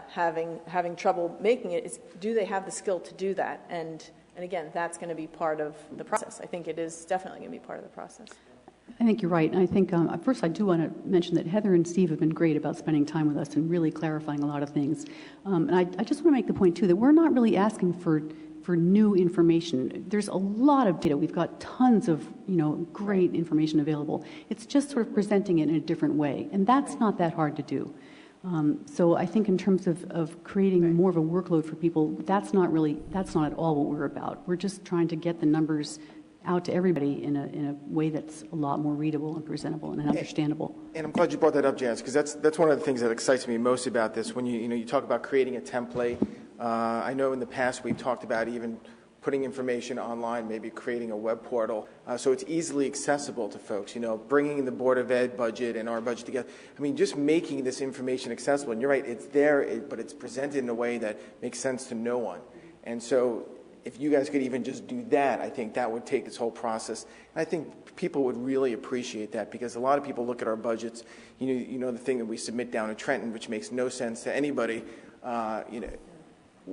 having trouble making it? Is, do they have the skill to do that? And again, that's going to be part of the process. I think it is definitely going to be part of the process.
I think you're right. And I think, first, I do want to mention that Heather and Steve have been great about spending time with us and really clarifying a lot of things. And I just want to make the point, too, that we're not really asking for new information. There's a lot of data. We've got tons of, great information available. It's just sort of presenting it in a different way. And that's not that hard to do. So I think in terms of creating more of a workload for people, that's not at all what we're about. We're just trying to get the numbers out to everybody in a way that's a lot more readable and presentable and understandable.
And I'm glad you brought that up, Janice, because that's one of the things that excites me most about this. When you talk about creating a template, I know in the past we've talked about even putting information online, maybe creating a web portal, so it's easily accessible to folks. Bringing the Board of Ed budget and our budget together. I mean, just making this information accessible. And you're right, it's there, but it's presented in a way that makes sense to no one. And so, if you guys could even just do that, I think that would take this whole process. And I think people would really appreciate that, because a lot of people look at our budgets, the thing that we submit down in Trenton, which makes no sense to anybody.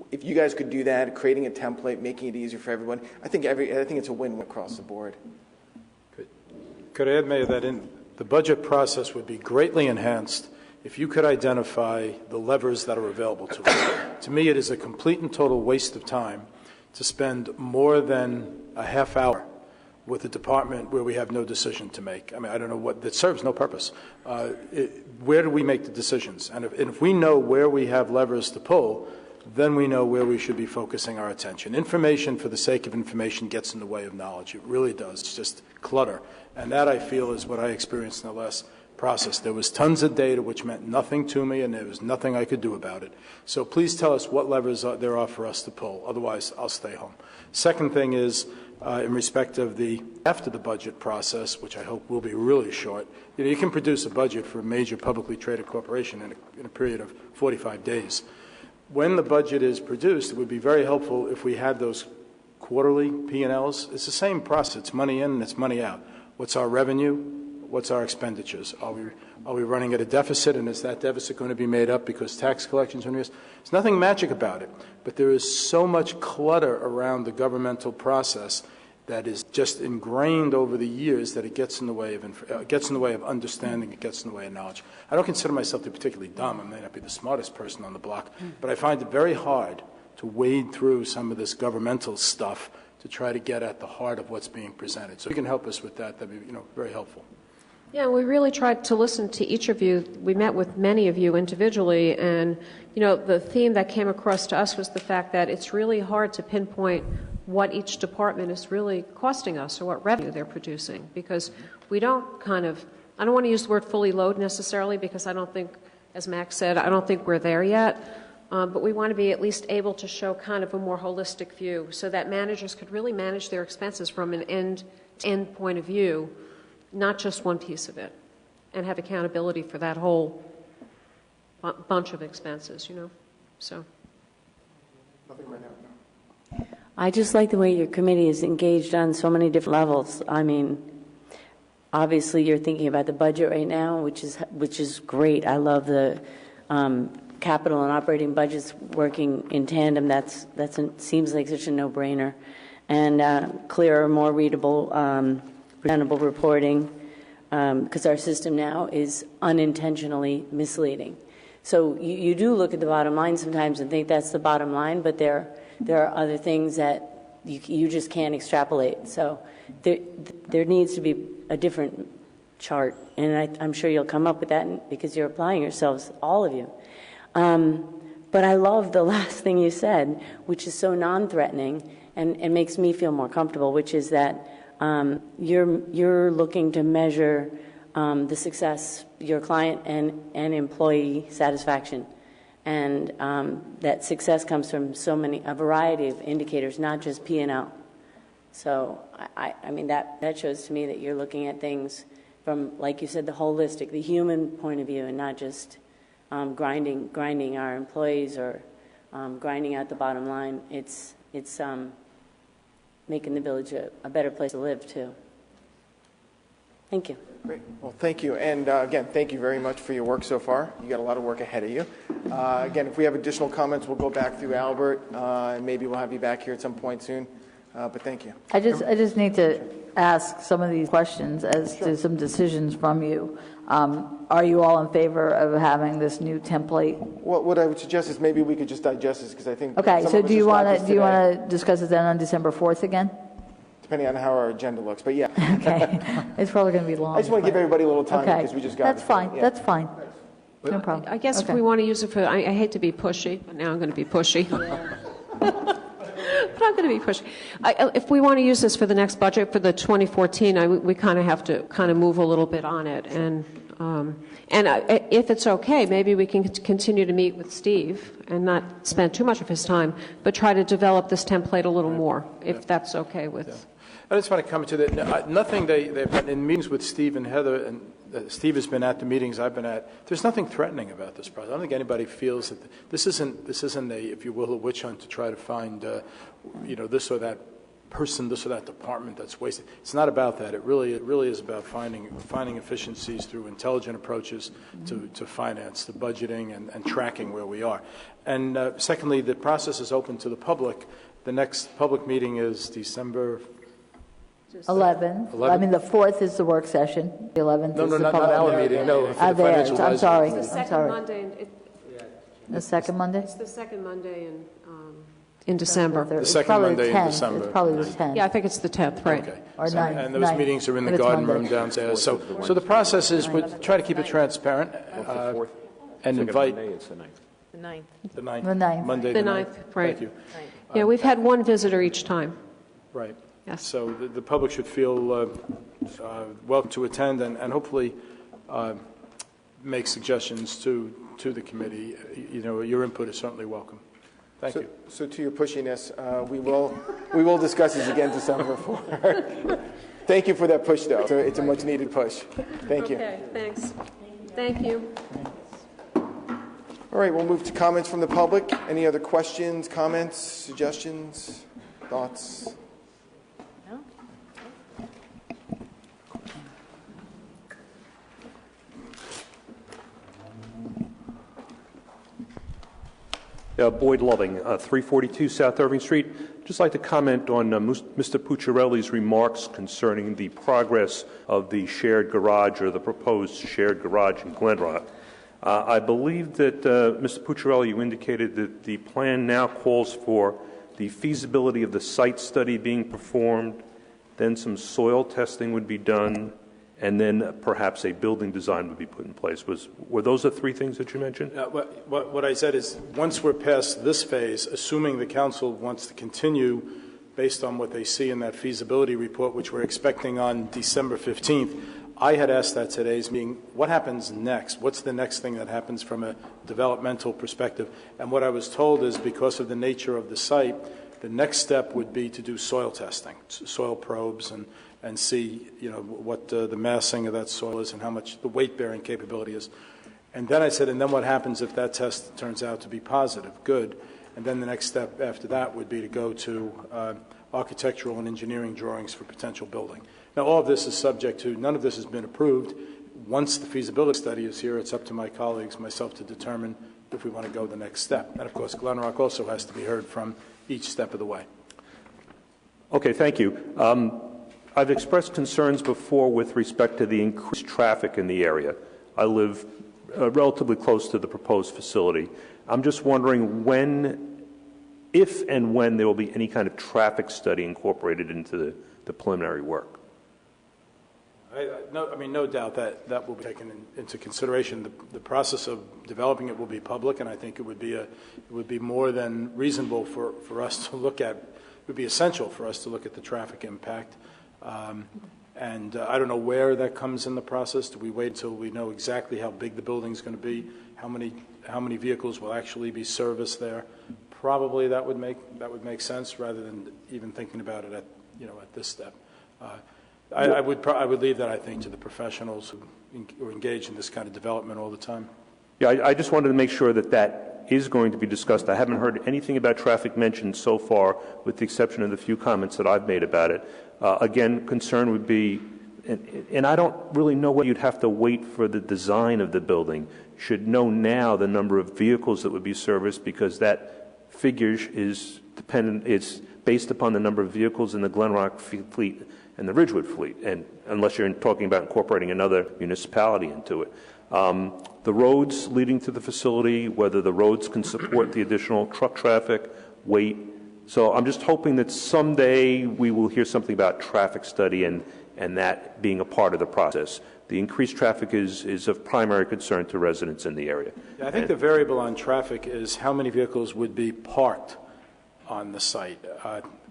If you guys could do that, creating a template, making it easier for everyone, I think it's a win-win across the board.
Could I add, Mayor, that in the budget process would be greatly enhanced if you could identify the levers that are available to us. To me, it is a complete and total waste of time to spend more than a half hour with a department where we have no decision to make. I mean, I don't know that serves no purpose. Where do we make the decisions? And if we know where we have levers to pull, then we know where we should be focusing our attention. Information for the sake of information gets in the way of knowledge. It really does. It's just clutter. And that, I feel, is what I experienced in the last process. There was tons of data which meant nothing to me, and there was nothing I could do about it. So please tell us what levers there are for us to pull. Otherwise, I'll stay home. Second thing is, in respect of after the budget process, which I hope will be really short, you can produce a budget for a major publicly traded corporation in a period of 45 days. When the budget is produced, it would be very helpful if we had those quarterly P&Ls. It's the same process. It's money in and it's money out. What's our revenue? What's our expenditures? Are we running at a deficit, and is that deficit going to be made up because tax collections are in risk? There's nothing magic about it, but there is so much clutter around the governmental process that is just ingrained over the years that it gets in the way of understanding. It gets in the way of knowledge. I don't consider myself to be particularly dumb. I may not be the smartest person on the block, but I find it very hard to wade through some of this governmental stuff to try to get at the heart of what's being presented. So if you can help us with that, that'd be very helpful.
Yeah, we really tried to listen to each of you. We met with many of you individually, and the theme that came across to us was the fact that it's really hard to pinpoint what each department is really costing us or what revenue they're producing, because we don't I don't want to use the word fully load necessarily, because I don't think, as Max said, I don't think we're there yet. but we want to be at least able to show kind of a more holistic view so that managers could really manage their expenses from an end-to-end point of view, not just one piece of it, and have accountability for that whole bunch of expenses, you know. So.
Nothing right now.
I just like the way your committee is engaged on so many different levels. I mean, obviously you're thinking about the budget right now, which is great. I love the capital and operating budgets working in tandem. Seems like such a no-brainer. And clearer, more readable, presentable reporting, because our system now is unintentionally misleading. So you do look at the bottom line sometimes and think that's the bottom line, but there are other things that you just can't extrapolate. So there needs to be a different chart, and I'm sure you'll come up with that because you're applying yourselves, all of you. But I love the last thing you said, which is so non-threatening and makes me feel more comfortable, which is that you're looking to measure the success, your client and employee satisfaction. And that success comes from a variety of indicators, not just P&L. So, I mean, that shows to me that you're looking at things from, like you said, the holistic, the human point of view, and not just grinding our employees or grinding out the bottom line. It's making the village a better place to live, too. Thank you.
Great. Well, thank you. And again, thank you very much for your work so far. You got a lot of work ahead of you. Again, if we have additional comments, we'll go back through Albert, and maybe we'll have you back here at some point soon. But thank you.
I just need to ask some of these questions as to some decisions from you. Are you all in favor of having this new template?
What I would suggest is maybe we could just digest this, because I think.
Okay. So do you want to discuss it then on December 4th again?
Depending on how our agenda looks, but yeah.
Okay. It's probably going to be long.
I just want to give everybody a little time,
okay.
because we just got.
That's fine. Yeah. That's fine. No problem.
I guess if we want to use it for, I hate to be pushy, but now I'm going to be pushy. But I'm going to be pushy. If we want to use this for the next budget for the 2014, we kind of have to kind of move a little bit on it. And if it's okay, maybe we can continue to meet with Steve and not spend too much of his time, but try to develop this template a little more, if that's okay with.
Yeah. I just want to comment to that. Nothing they've been in meetings with Steve and Heather, and Steve has been at the meetings I've been at. There's nothing threatening about this process. I don't think anybody feels that this isn't a, if you will, a witch hunt to try to find, this or that person, this or that department that's wasted. It's not about that. It really is about finding efficiencies through intelligent approaches to finance, the budgeting and tracking where we are. And secondly, the process is open to the public. The next public meeting is December
11th. I mean, the 4th is the work session. The 11th is the public.
No, not our meeting. No, for the financial
I'm sorry.
It's the second Monday.
The second Monday?
It's the second Monday in December.
The second Monday in December.
It's probably the 10th.
Yeah, I think it's the 10th, right?
Okay.
Or 9th.
And those meetings are in the garden room downstairs. So the process is we try to keep it transparent and invite.
It's the 9th.
The 9th.
The 9th.
The 9th.
Monday
The
the
9th,
9th.
right.
Thank you.
Yeah, we've had one visitor each time.
Right.
Yes.
So the public should feel welcome to attend and hopefully make suggestions to the committee. Your input is certainly welcome. Thank you.
So to your pushiness, we will discuss this again December 4th. Thank you for that push, though. So it's a much needed push. Thank you.
Okay, thanks. Thank you.
All right, we'll move to comments from the public. Any other questions, comments, suggestions, thoughts?
No?
Boyd Loving, 342 South Irving Street. Just like to comment on Mr. Pucciarelli's remarks concerning the progress of the shared garage or the proposed shared garage in Glen Rock. I believe that, Mr. Pucciarelli, you indicated that the plan now calls for the feasibility of the site study being performed, then some soil testing would be done, and then perhaps a building design would be put in place. Were those the three things that you mentioned?
What I said is once we're past this phase, assuming the council wants to continue based on what they see in that feasibility report, which we're expecting on December 15th, I had asked at today's meeting, what happens next? What's the next thing that happens from a developmental perspective? And what I was told is because of the nature of the site, the next step would be to do soil testing, soil probes, and see, what the massing of that soil is and how much the weight-bearing capability is. And then I said, and then what happens if that test turns out to be positive? Good. And then the next step after that would be to go to architectural and engineering drawings for potential building. Now, all of this is subject to, none of this has been approved. Once the feasibility study is here, it's up to my colleagues, myself, to determine if we want to go the next step. And, of course, Glen Rock also has to be heard from each step of the way.
Okay, thank you. I've expressed concerns before with respect to the increased traffic in the area. I live relatively close to the proposed facility. I'm just wondering if and when there will be any kind of traffic study incorporated into the preliminary work.
No doubt that will be taken into consideration. The process of developing it will be public, and I think it would be more than reasonable for us to look at. It would be essential for us to look at the traffic impact. And I don't know where that comes in the process. Do we wait until we know exactly how big the building is going to be? How many vehicles will actually be serviced there? Probably that would make sense rather than even thinking about it at this step. I would leave that, I think, to the professionals who engage in this kind of development all the time.
Yeah, I just wanted to make sure that is going to be discussed. I haven't heard anything about traffic mentioned so far, with the exception of the few comments that I've made about it. Again, concern would be, and I don't really know whether you'd have to wait for the design of the building. You should know now the number of vehicles that would be serviced, because that figure is based upon the number of vehicles in the Glen Rock fleet and the Ridgewood fleet, and unless you're talking about incorporating another municipality into it. The roads leading to the facility, whether the roads can support the additional truck traffic, weight. So I'm just hoping that someday we will hear something about traffic study and that being a part of the process. The increased traffic is of primary concern to residents in the area.
Yeah, I think the variable on traffic is how many vehicles would be parked on the site.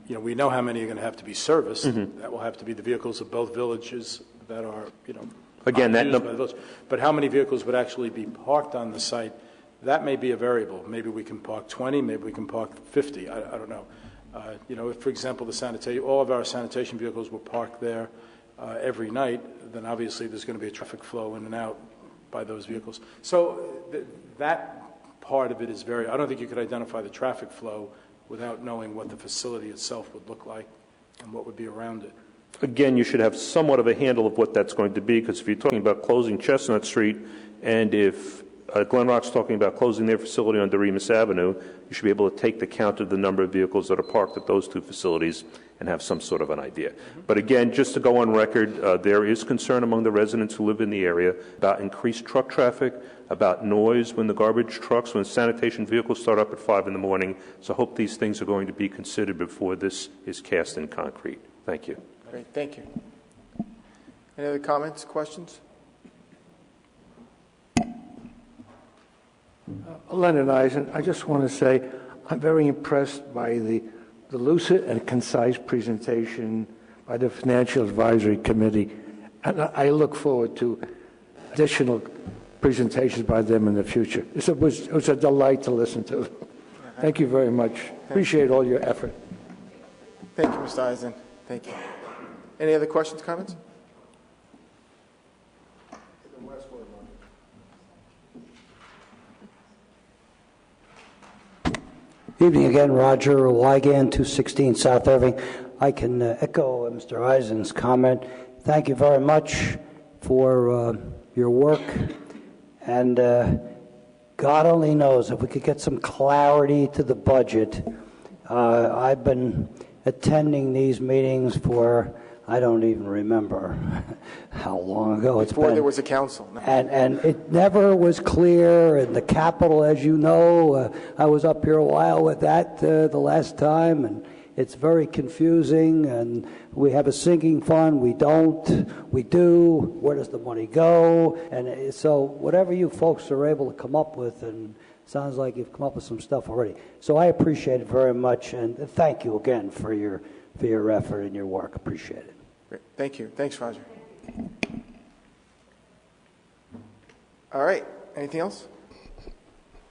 We know how many are going to have to be serviced. Mm-hmm. That will have to be the vehicles of both villages that are,
again, that
used by the village. But how many vehicles would actually be parked on the site? That may be a variable. Maybe we can park 20, maybe we can park 50. I don't know. If, for example, all of our sanitation vehicles were parked there every night, then obviously there's going to be a traffic flow in and out by those vehicles. So that part of it is I don't think you could identify the traffic flow without knowing what the facility itself would look like and what would be around it.
Again, you should have somewhat of a handle of what that's going to be, because if you're talking about closing Chestnut Street, and if Glen Rock's talking about closing their facility on Doremus Avenue, you should be able to take the count of the number of vehicles that are parked at those two facilities and have some sort of an idea. Mm-hmm. But again, just to go on record, there is concern among the residents who live in the area about increased truck traffic, about noise when the garbage trucks, when sanitation vehicles start up at 5 in the morning. So I hope these things are going to be considered before this is cast in concrete. Thank you.
Great, thank you. Any other comments, questions?
Leonard Eisen, I just want to say I'm very impressed by the lucid and concise presentation by the Financial Advisory Committee, and I look forward to additional presentations by them in the future. It was a delight to listen to. Thank you very much. Appreciate all your effort.
Thank you, Mr. Eisen. Thank you. Any other questions, comments?
Evening again, Roger Wygand, 216 South Irving. I can echo Mr. Eisen's comment. Thank you very much for your work. And God only knows if we could get some clarity to the budget. I've been attending these meetings for, I don't even remember how long ago it's been.
Before there was a council. No.
And it never was clear. And the Capitol, as you know, I was up here a while with that the last time, and it's very confusing. And we have a sinking fund, we don't, we do, where does the money go? And so whatever you folks are able to come up with, and sounds like you've come up with some stuff already. So I appreciate it very much, and thank you again for your effort and your work. Appreciate it.
Great. Thank you. Thanks, Roger. All right. Anything else?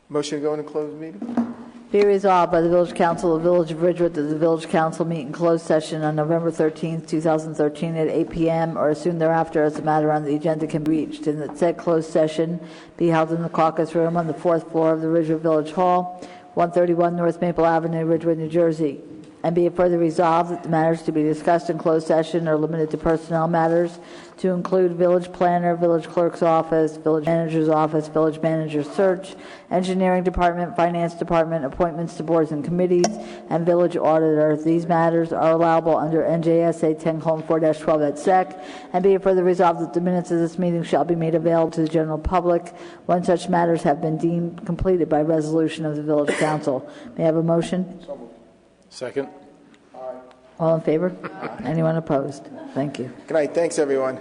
Motion to go into closed meeting?
Be resolved by the Village Council of the Village of Ridgewood that the Village Council meet in closed session on November 13th, 2013 at 8 p.m. or as soon thereafter as the matter on the agenda can be reached, and that said closed session be held in the caucus room on the 4th floor of the Ridgewood Village Hall, 131 North Maple Avenue, Ridgewood, New Jersey. And be it further resolved that the matters to be discussed in closed session are limited to personnel matters to include village planner, village clerk's office, village manager's office, village manager's search, engineering department, finance department, appointments to boards and committees, and village auditor. These matters are allowable under NJSA 10:4-12 et sec. And be it further resolved that the minutes of this meeting shall be made available to the general public when such matters have been deemed completed by resolution of the Village Council. May I have a motion?
Second.
All in favor? Anyone opposed? Thank you.
Good night. Thanks, everyone.